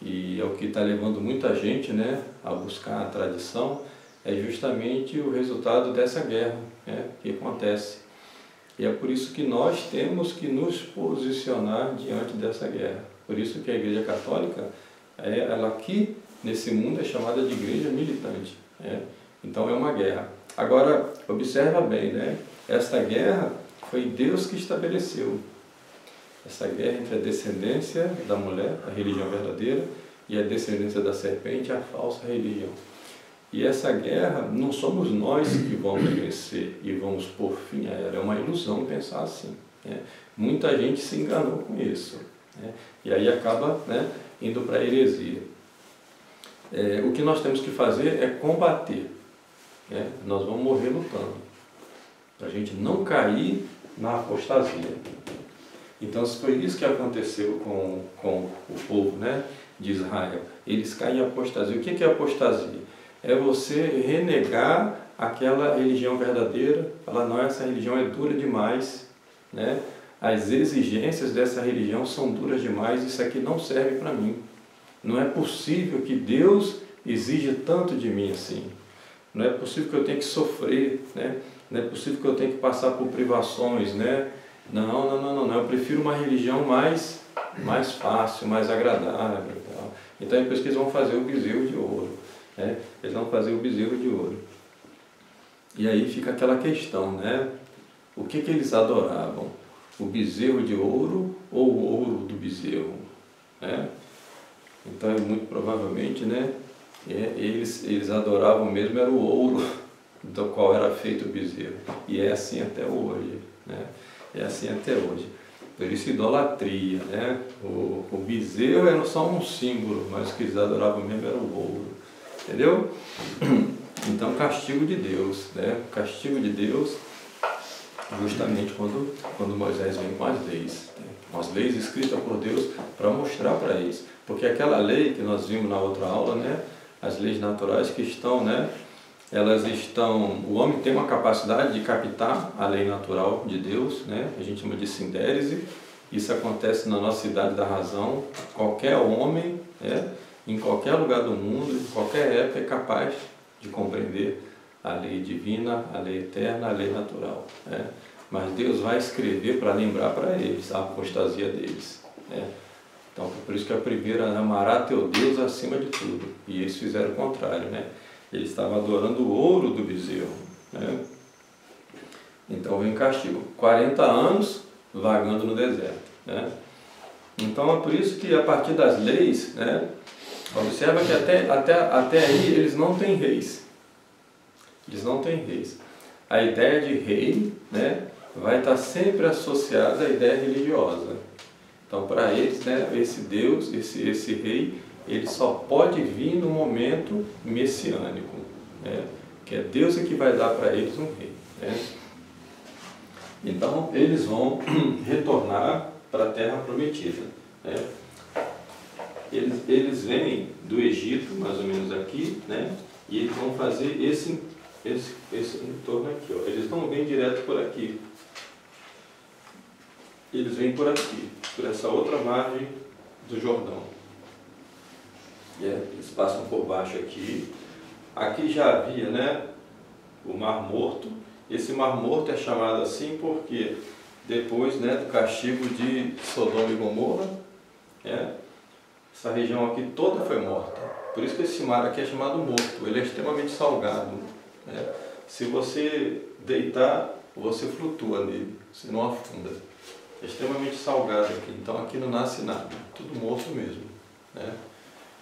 e é o que está levando muita gente, né, a buscar a tradição, é justamente o resultado dessa guerra, né, que acontece. E é por isso que nós temos que nos posicionar diante dessa guerra. Por isso que a Igreja Católica, ela aqui nesse mundo é chamada de igreja militante, né? Então é uma guerra. Agora, observa bem, né? Esta guerra foi Deus que estabeleceu. Essa guerra entre a descendência da mulher, a religião verdadeira, e a descendência da serpente, a falsa religião. E essa guerra não somos nós que vamos vencer e vamos pôr fim a ela. É uma ilusão pensar assim, né? Muita gente se enganou com isso, né? E aí acaba, né, indo para a heresia. O que nós temos que fazer é combater, né? Nós vamos morrer lutando, para a gente não cair na apostasia. Então foi isso que aconteceu com o povo, né, de Israel. Eles caem em apostasia. O que é apostasia? É você renegar aquela religião verdadeira, falar, não, essa religião é dura demais, né? As exigências dessa religião são duras demais, isso aqui não serve para mim. Não é possível que Deus exija tanto de mim assim. Não é possível que eu tenha que sofrer, né? Não é possível que eu tenha que passar por privações, né? Não. Eu prefiro uma religião mais fácil, mais agradável. Tal. Então é por isso que eles vão fazer o bezerro de ouro. Eles vão fazer o bezerro de ouro. E aí fica aquela questão, né? O que eles adoravam? O bezerro de ouro ou o ouro do bezerro? né? Então, muito provavelmente, né, eles adoravam mesmo era o ouro do qual era feito o bezerro. E é assim até hoje, né? É assim até hoje. Por isso, idolatria, né? O bezerro era só um símbolo, mas o que eles adoravam mesmo era o ouro. Entendeu? Então, castigo de Deus, né? Castigo de Deus, justamente quando Moisés vem com as leis. Né? As leis escritas por Deus para mostrar para eles. Porque aquela lei que nós vimos na outra aula, né? As leis naturais que estão, né? Elas estão... O homem tem uma capacidade de captar a lei natural de Deus, né? A gente chama de sindérese. Isso acontece na nossa idade da razão. Qualquer homem, né? Em qualquer lugar do mundo, em qualquer época, é capaz de compreender a lei divina, a lei eterna, a lei natural, né? Mas Deus vai escrever para lembrar para eles a apostasia deles, né? Então, por isso que a primeira, amará teu Deus acima de tudo. E eles fizeram o contrário, né? Eles estavam adorando o ouro do bezerro, né? Então vem castigo. 40 anos vagando no deserto, né? Então é por isso que a partir das leis, né? Observa que até aí eles não têm reis. Eles não têm reis. A ideia de rei, né, vai estar sempre associada à ideia religiosa. Então, para eles, né, esse Deus, esse rei, ele só pode vir no momento messiânico, né, que é Deus que vai dar para eles um rei, né. Então, eles vão retornar para a terra prometida, né. Eles vêm do Egito, mais ou menos aqui, né, e eles vão fazer esse entorno aqui, ó. Eles não vêm direto por aqui. Eles vêm por aqui, por essa outra margem do Jordão. Eles passam por baixo aqui. Aqui já havia, né, o Mar Morto. Esse Mar Morto é chamado assim porque depois, né, do castigo de Sodoma e Gomorra, né, essa região aqui toda foi morta. Por isso que esse mar aqui é chamado morto. Ele é extremamente salgado, né? Se você deitar, você flutua nele, você não afunda. É extremamente salgado aqui. Então aqui não nasce nada, tudo morto mesmo, né?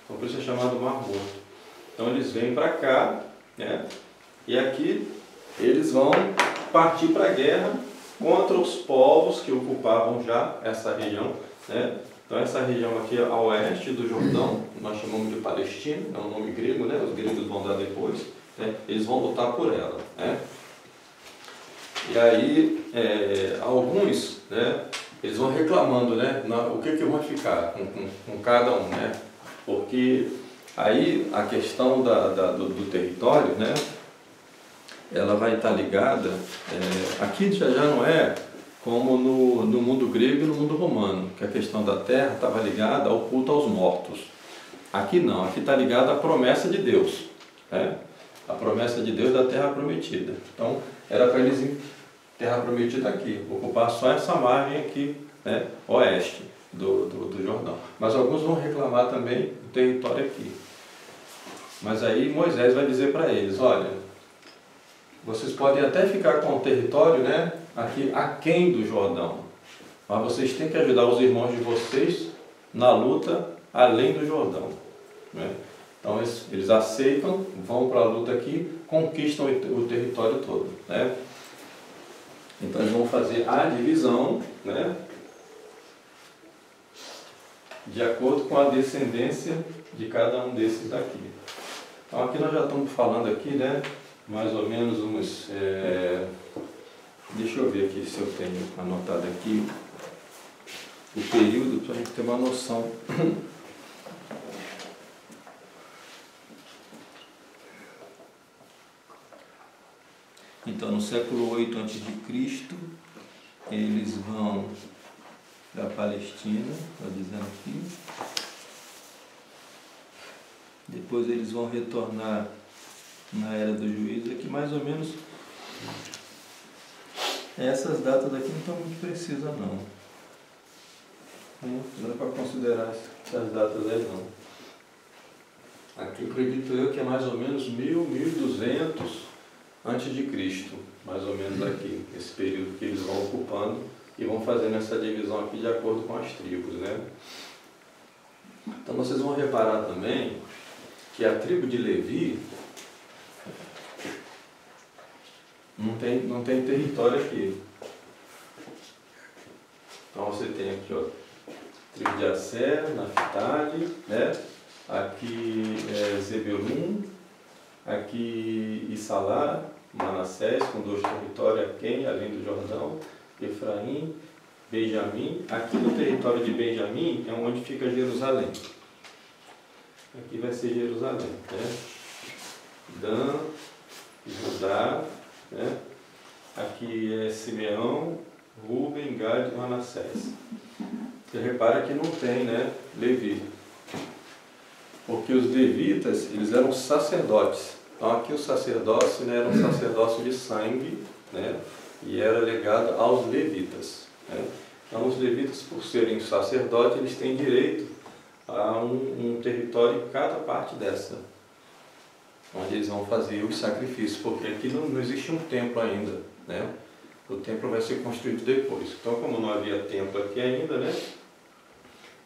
Então por isso é chamado Mar Morto. Então eles vêm para cá, né? E aqui eles vão partir para a guerra contra os povos que ocupavam já essa região, né? Então essa região aqui a oeste do Jordão, nós chamamos de Palestina, é um nome grego, né? Os gregos vão dar depois, né? Eles vão lutar por ela, né? E aí alguns, né? Eles vão reclamando, né? O que vai ficar com cada um, né? Porque aí a questão do território, né? Ela vai estar ligada, aqui já não é como no mundo grego e no mundo romano, que a questão da terra estava ligada ao culto aos mortos. Aqui não, aqui está ligada à promessa de Deus, né? A promessa de Deus da terra prometida. Então, era para eles ir terra prometida aqui, ocupar só essa margem aqui, né, oeste do Jordão. Mas alguns vão reclamar também do território aqui. Mas aí Moisés vai dizer para eles, olha, vocês podem até ficar com o território, né, aqui aquém do Jordão, mas vocês têm que ajudar os irmãos de vocês na luta além do Jordão, né? Então eles aceitam, vão para a luta aqui, conquistam o território todo, né? Então eles vão fazer a divisão, né, de acordo com a descendência de cada um desses daqui. Então aqui nós já estamos falando aqui, né, mais ou menos uns... deixa eu ver aqui se eu tenho anotado aqui o período para a gente ter uma noção. Então, no século 8 a.C., eles vão para a Palestina, está dizendo aqui. Depois eles vão retornar na Era do Juízo, aqui mais ou menos. Essas datas aqui não estão muito precisas, não. Não dá para considerar essas datas aí, não. Aqui acredito eu que é mais ou menos 1200 antes de Cristo, mais ou menos aqui, esse período que eles vão ocupando e vão fazendo essa divisão aqui de acordo com as tribos, né? Então vocês vão reparar também que a tribo de Levi não tem território aqui. Então você tem aqui, ó, tribo de Asser, Naftali, né? Aqui Zebulun, aqui Issalá, Manassés, com 2 territórios, Aquém, além do Jordão, Efraim, Benjamim. Aqui no território de Benjamim é onde fica Jerusalém. Aqui vai ser Jerusalém, né? Dan, Judá, né? Aqui é Simeão, Ruben, Gad e Manassés. Você repara que não tem, né, Levi. Porque os levitas, eles eram sacerdotes. Então aqui o sacerdócio, né, era um sacerdócio de sangue, né, e era legado aos levitas, né? Então os levitas, por serem sacerdotes, eles têm direito a um território em cada parte dessa, onde eles vão fazer os sacrifícios, porque aqui não existe um templo ainda, né? O templo vai ser construído depois. Então, como não havia templo aqui ainda, né,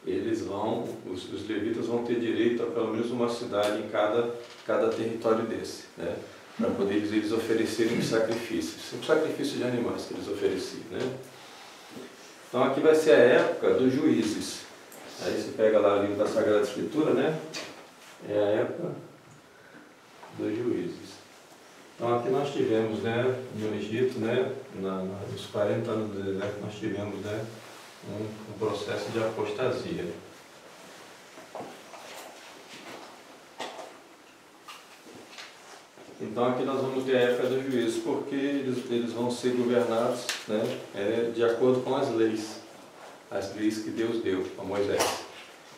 os levitas vão ter direito a pelo menos uma cidade em cada território desse, né, para poder eles oferecerem os sacrifícios. Sempre sacrifício de animais que eles ofereciam, né? Então aqui vai ser a época dos juízes. Aí você pega lá o livro da Sagrada Escritura, né? É a época dos juízes. Então aqui nós tivemos, né, no Egito, né, nos 40 anos do deserto, nós tivemos, né, um processo de apostasia. Então aqui nós vamos ter a época dos juízes, porque eles vão ser governados, né, de acordo com as leis que Deus deu a Moisés.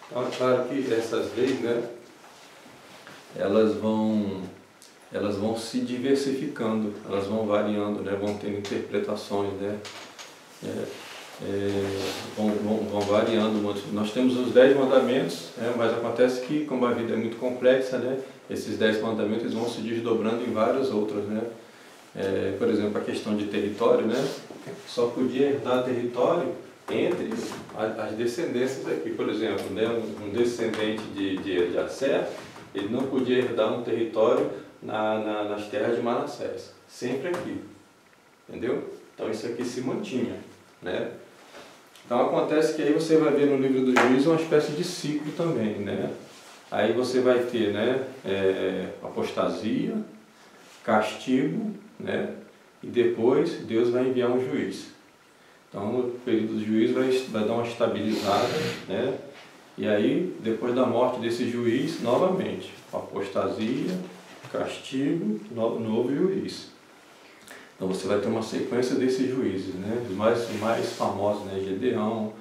Então é claro que essas leis, né, elas vão se diversificando, elas vão variando, né, vão tendo interpretações, né, vão variando. Nós temos os 10 mandamentos, né, mas acontece que, como a vida é muito complexa, né, esses 10 mandamentos eles vão se desdobrando em várias outras, né. Por exemplo, a questão de território, né, só podia herdar território entre as descendências aqui. Por exemplo, né, um descendente de Asser, ele não podia herdar um território nas terras de Manassés, sempre aqui, entendeu? Então isso aqui se mantinha, né? Então acontece que aí você vai ver no livro do Juízo uma espécie de ciclo também, né? Aí você vai ter, né, apostasia, castigo, né? E depois Deus vai enviar um juiz. Então no período do juízo vai dar uma estabilizada, né? E aí depois da morte desse juiz, novamente, apostasia, castigo, novo juiz. Então você vai ter uma sequência desses juízes, né? Os mais famosos, né? Gedeão,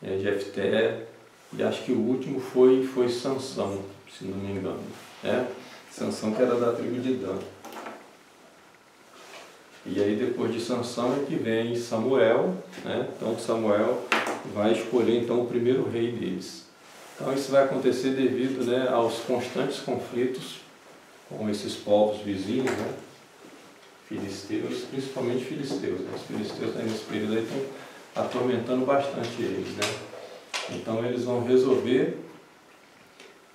Jefté, e acho que o último foi Sansão, se não me engano, né? Sansão, que era da tribo de Dan. E aí depois de Sansão é que vem Samuel, né? Então Samuel vai escolher então o primeiro rei deles. Então isso vai acontecer devido, né, aos constantes conflitos com esses povos vizinhos, né? Filisteus, principalmente filisteus, né? Os filisteus nesse período aí estão atormentando bastante eles, né? Então eles vão resolver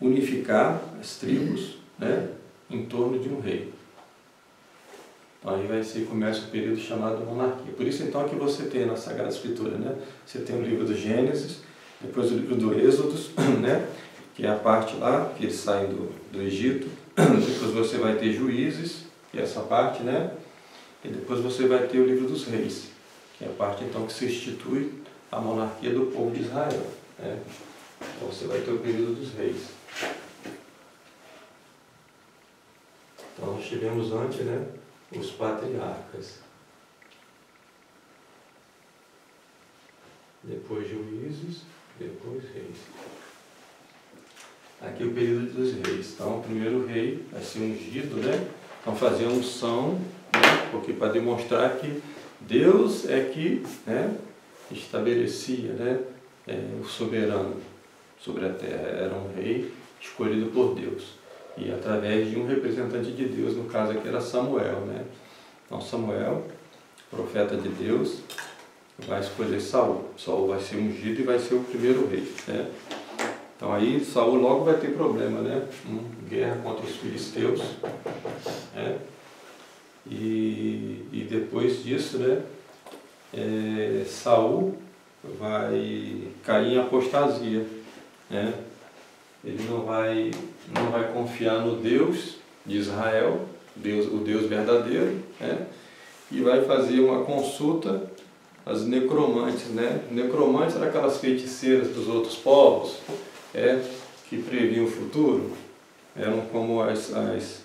unificar as tribos, né, em torno de um rei. Então aí começa o período chamado monarquia. Por isso então que você tem na Sagrada Escritura, né? Você tem o livro do Gênesis, depois o livro do Êxodo, né, que é a parte lá que eles saem do Egito. Depois você vai ter Juízes, que é essa parte, né? E depois você vai ter o livro dos Reis, que é a parte então que se institui a monarquia do povo de Israel, né? Então você vai ter o período dos reis. Então nós tivemos antes, né, os patriarcas. Depois juízes, depois reis. Aqui o período dos reis. Então o primeiro rei vai ser ungido, né? Então fazer unção, né? Porque para demonstrar que Deus é que, né, estabelecia, né, o soberano sobre a terra. Era um rei escolhido por Deus. E através de um representante de Deus, no caso aqui era Samuel, né? Então Samuel, profeta de Deus, vai escolher Saul. Saul vai ser ungido e vai ser o primeiro rei, né? Então Então aí Saul logo vai ter problema, né? Guerra contra os filisteus, né? E depois disso, né? Saul vai cair em apostasia, né? Ele não vai confiar no Deus de Israel, o Deus verdadeiro, né? E vai fazer uma consulta às necromantes, né? Necromantes eram aquelas feiticeiras dos outros povos, que previam o futuro, eram como as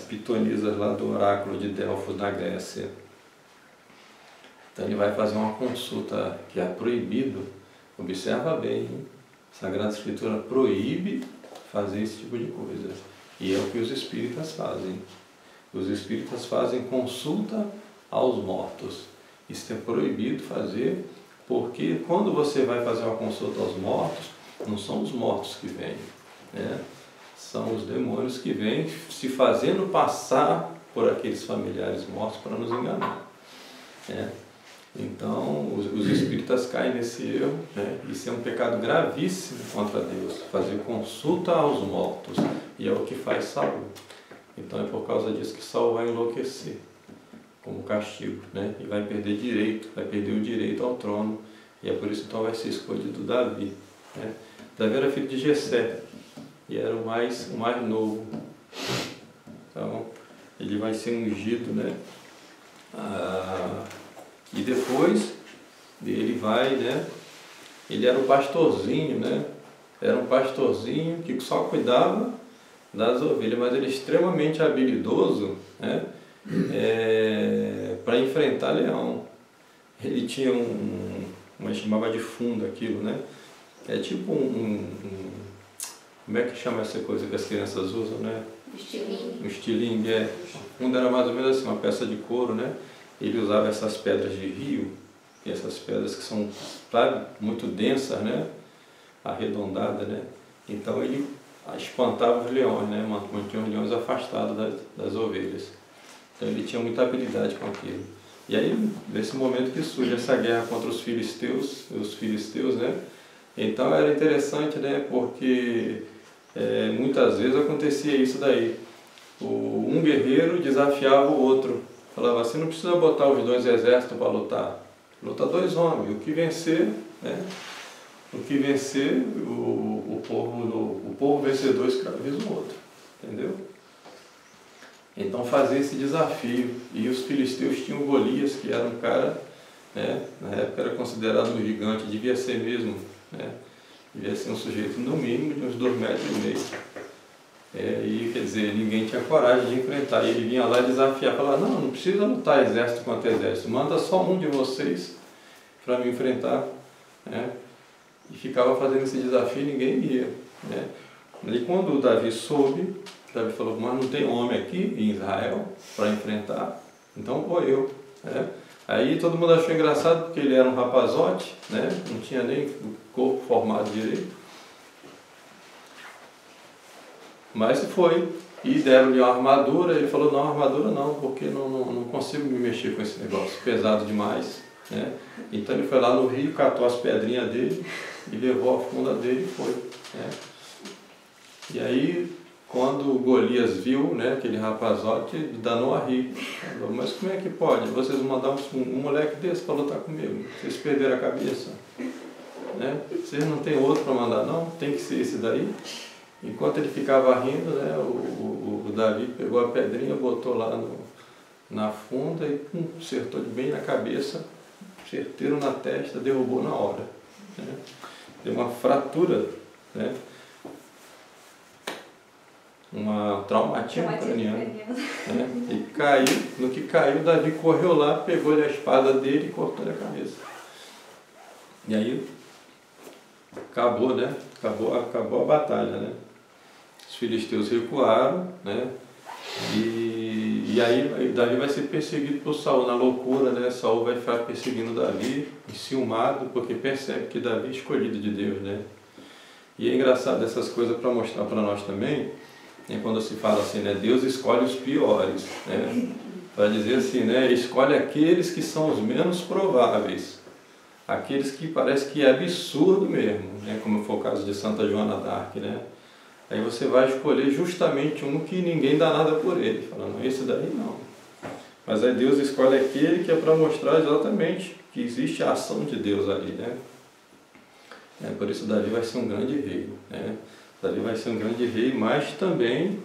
pitonisas lá do oráculo de Delfos na Grécia. Então ele vai fazer uma consulta que é proibido, observa bem, hein? A Sagrada Escritura proíbe fazer esse tipo de coisa. E é o que os espíritas fazem. Os espíritas fazem consulta aos mortos. Isso é proibido fazer, porque quando você vai fazer uma consulta aos mortos, não são os mortos que vêm, né? São os demônios que vêm se fazendo passar por aqueles familiares mortos para nos enganar, né? Então, os espíritas caem nesse erro, né? Isso é um pecado gravíssimo contra Deus, fazer consulta aos mortos, e é o que faz Saul. Então é por causa disso que Saul vai enlouquecer, como castigo, né? E vai perder o direito ao trono, e é por isso então vai ser escolhido Davi, né? Davi era filho de Jessé, e era o mais novo. Então, ele vai ser ungido, né? E depois ele vai, né? Ele era um pastorzinho, né? Era um pastorzinho que só cuidava das ovelhas, mas ele é extremamente habilidoso, né? Para enfrentar leão. Ele tinha uma chamava de fundo aquilo, né? É tipo como é que chama essa coisa que as crianças usam, né? Estilingue. Um estilingue, O fundo era mais ou menos assim, uma peça de couro, né? Ele usava essas pedras de rio, e essas pedras que são, sabe, muito densas, né? Arredondadas, né? Então ele espantava os leões, né? Mantinha os leões afastados das ovelhas. Então ele tinha muita habilidade com aquilo. E aí, nesse momento que surge essa guerra contra os filisteus, né? Então era interessante, né? Porque muitas vezes acontecia isso daí. Um guerreiro desafiava o outro. Falava assim, não precisa botar os dois exércitos para lutar. Luta dois homens. O que vencer, né? O povo vencedor escraviza o outro. Entendeu? Então fazia esse desafio. E os filisteus tinham Golias, que era um cara, né? Na época era considerado um gigante, devia ser mesmo, né? Devia ser um sujeito no mínimo de uns 2,5 metros. E quer dizer, ninguém tinha coragem de enfrentar. E ele vinha lá desafiar, falava, não precisa lutar exército contra exército, manda só um de vocês para me enfrentar, né? E ficava fazendo esse desafio e ninguém ia, né? E quando o Davi soube, Davi falou, mas não tem homem aqui em Israel para enfrentar, então vou eu, né? Aí todo mundo achou engraçado porque ele era um rapazote, né? Não tinha nem o corpo formado direito. Mas foi, e deram-lhe uma armadura, ele falou, não, armadura não, porque não consigo me mexer com esse negócio, pesado demais, né? Então ele foi lá no rio, catou as pedrinhas dele e levou a funda dele e foi, né? E aí, quando Golias viu, né, aquele rapazote, danou a rir. Falou, mas como é que pode? Vocês mandaram um moleque desse para lutar comigo? Vocês perderam a cabeça, né? Vocês não tem outro para mandar não? Tem que ser esse daí? Enquanto ele ficava rindo, né, o Davi pegou a pedrinha, botou lá na funda e acertou bem na cabeça, certeiro na testa, derrubou na hora, né? Deu uma fratura, né? Uma traumatismo craniano, né? E caiu, no que caiu, Davi correu lá, pegou a espada dele e cortou-lhe a cabeça. E aí acabou, né? Acabou a batalha, né? Os filisteus recuaram, né? E aí Davi vai ser perseguido por Saul, na loucura, né? Saul vai ficar perseguindo Davi, enciumado, porque percebe que Davi é escolhido de Deus, né? E é engraçado essas coisas para mostrar para nós também, né? Quando se fala assim, né? Deus escolhe os piores, né? Para dizer assim, né? Escolhe aqueles que são os menos prováveis. aqueles que parece que é absurdo mesmo, né? Como foi o caso de Santa Joana d'Arc, né? Aí você vai escolher justamente um que ninguém dá nada por ele, falando, esse daí não. Mas aí Deus escolhe aquele que é para mostrar exatamente que existe a ação de Deus ali, né? Por isso Davi vai ser um grande rei, né? Davi vai ser um grande rei, mas também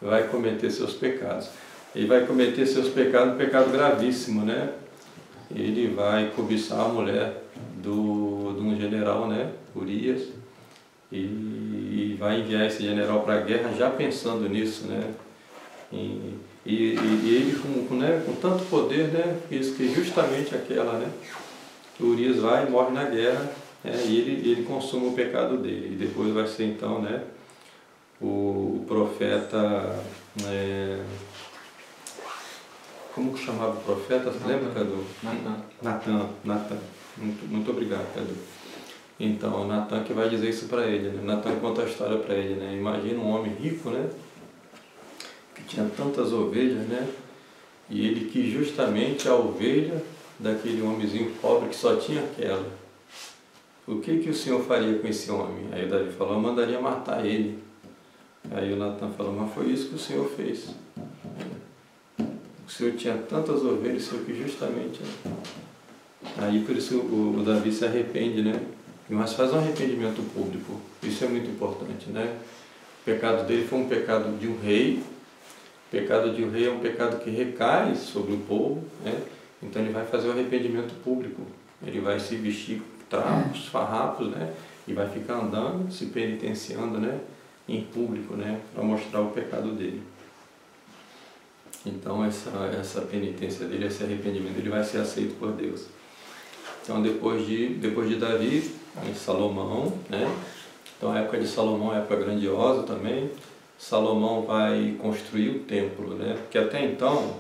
vai cometer seus pecados. Ele vai cometer seus pecados, um pecado gravíssimo, né? Ele vai cobiçar a mulher de um general, né? Urias, e vai enviar esse general para a guerra já pensando nisso, né? E ele com tanto poder, né? Isso que justamente aquela, né? Que Urias vai e morre na guerra, e ele consuma o pecado dele. E depois vai ser então, né? O profeta, como que chamava o profeta? Você lembra, Cadu? Natan. Muito obrigado, Cadu. Então, Natan que vai dizer isso para ele, né? Natan conta a história para ele, né? Imagina um homem rico, né? Que tinha tantas ovelhas, né? E ele quis justamente a ovelha daquele homenzinho pobre que só tinha aquela. O que o Senhor faria com esse homem? Aí o Davi falou, eu mandaria matar ele. Aí o Natan falou, mas foi isso que o Senhor fez. O Senhor tinha tantas ovelhas, o Senhor quis justamente. Aí por isso o Davi se arrepende, né? Mas faz um arrependimento público. Isso é muito importante, né? O pecado dele foi um pecado de um rei. O pecado de um rei é um pecado que recai sobre o povo, né? Então ele vai fazer o arrependimento público. Ele vai se vestir com trapos, farrapos, né? E vai ficar andando, se penitenciando, né? Em público, né? Para mostrar o pecado dele. Então essa penitência dele, esse arrependimento, ele vai ser aceito por Deus. Então depois de Davi, Salomão, né? Então a época de Salomão é uma época grandiosa também. Salomão vai construir o templo, né? Porque até então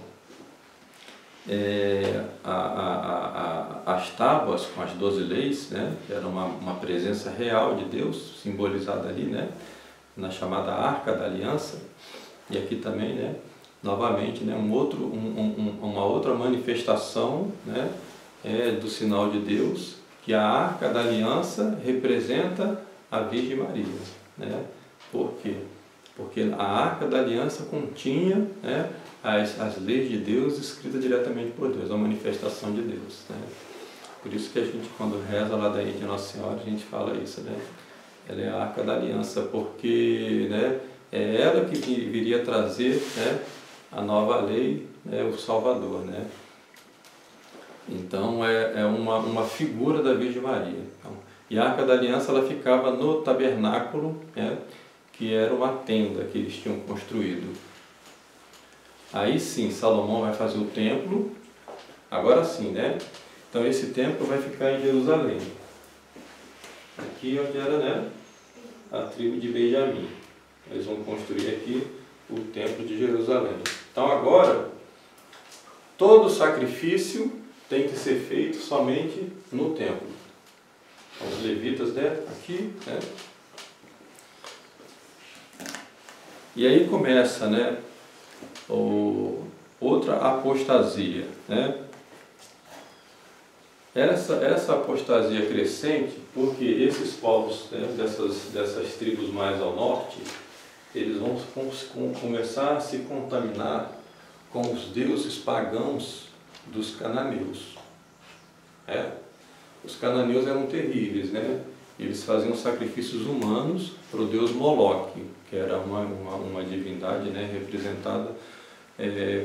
as tábuas com as 12 leis, né? Que era uma presença real de Deus, simbolizada ali, né? Na chamada Arca da Aliança. E aqui também, né? Novamente, né? Uma outra manifestação, né? Do sinal de Deus, que a Arca da Aliança representa a Virgem Maria, né? Por quê? Porque a Arca da Aliança continha, né, as leis de Deus escritas diretamente por Deus, a manifestação de Deus, né? Por isso que a gente, quando reza a ladainha de Nossa Senhora, a gente fala isso, né? Ela é a Arca da Aliança, porque, né, é ela que viria trazer, né, a nova lei, né, o Salvador, né? Então é uma figura da Virgem Maria. Então, e a Arca da Aliança ela ficava no tabernáculo, né, que era uma tenda que eles tinham construído. Aí sim, Salomão vai fazer o templo, agora sim, né? Então esse templo vai ficar em Jerusalém. Aqui onde era, né, a tribo de Benjamim. Eles vão construir aqui o templo de Jerusalém. Então agora, todo sacrifício tem que ser feito somente no templo. Os levitas, né, aqui, né? E aí começa, né, outra apostasia, né? Essa apostasia crescente, porque esses povos, né, dessas tribos mais ao norte, eles vão começar a se contaminar com os deuses pagãos dos cananeus. Os cananeus eram terríveis, né? Eles faziam sacrifícios humanos para o deus Moloque, que era uma divindade, né, representada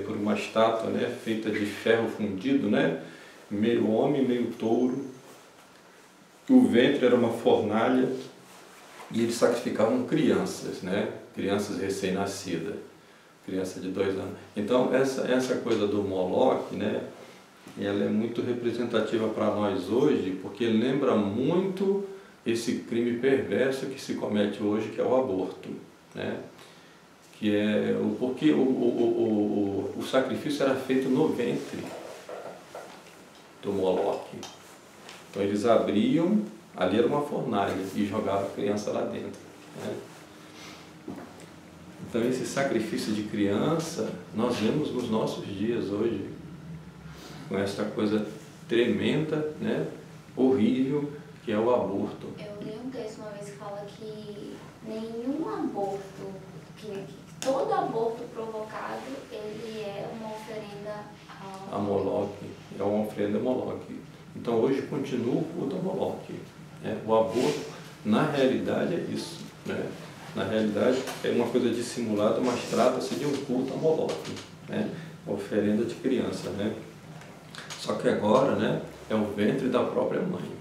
por uma estátua, né, feita de ferro fundido, né, meio homem, meio touro. O ventre era uma fornalha e eles sacrificavam crianças, né, crianças recém-nascidas, criança de 2 anos. Então essa coisa do Moloque, né, ela é muito representativa para nós hoje, porque lembra muito esse crime perverso que se comete hoje, que é o aborto, né? Que é porque o sacrifício era feito no ventre do Moloque. Então eles abriam, ali era uma fornalha, e jogavam a criança lá dentro, né? Então esse sacrifício de criança nós vemos nos nossos dias hoje, com essa coisa tremenda, né, horrível que é o aborto. Eu li um texto uma vez que fala que nenhum aborto, que todo aborto provocado, ele é uma oferenda a Moloque, é uma oferenda a Moloque. Então hoje continua o culto a Moloque. O aborto, na realidade, é isso. Né? Na realidade, é uma coisa dissimulada, mas trata-se de um culto a Moloque, né? Oferenda de criança. Né? Só que agora, né, é o ventre da própria mãe.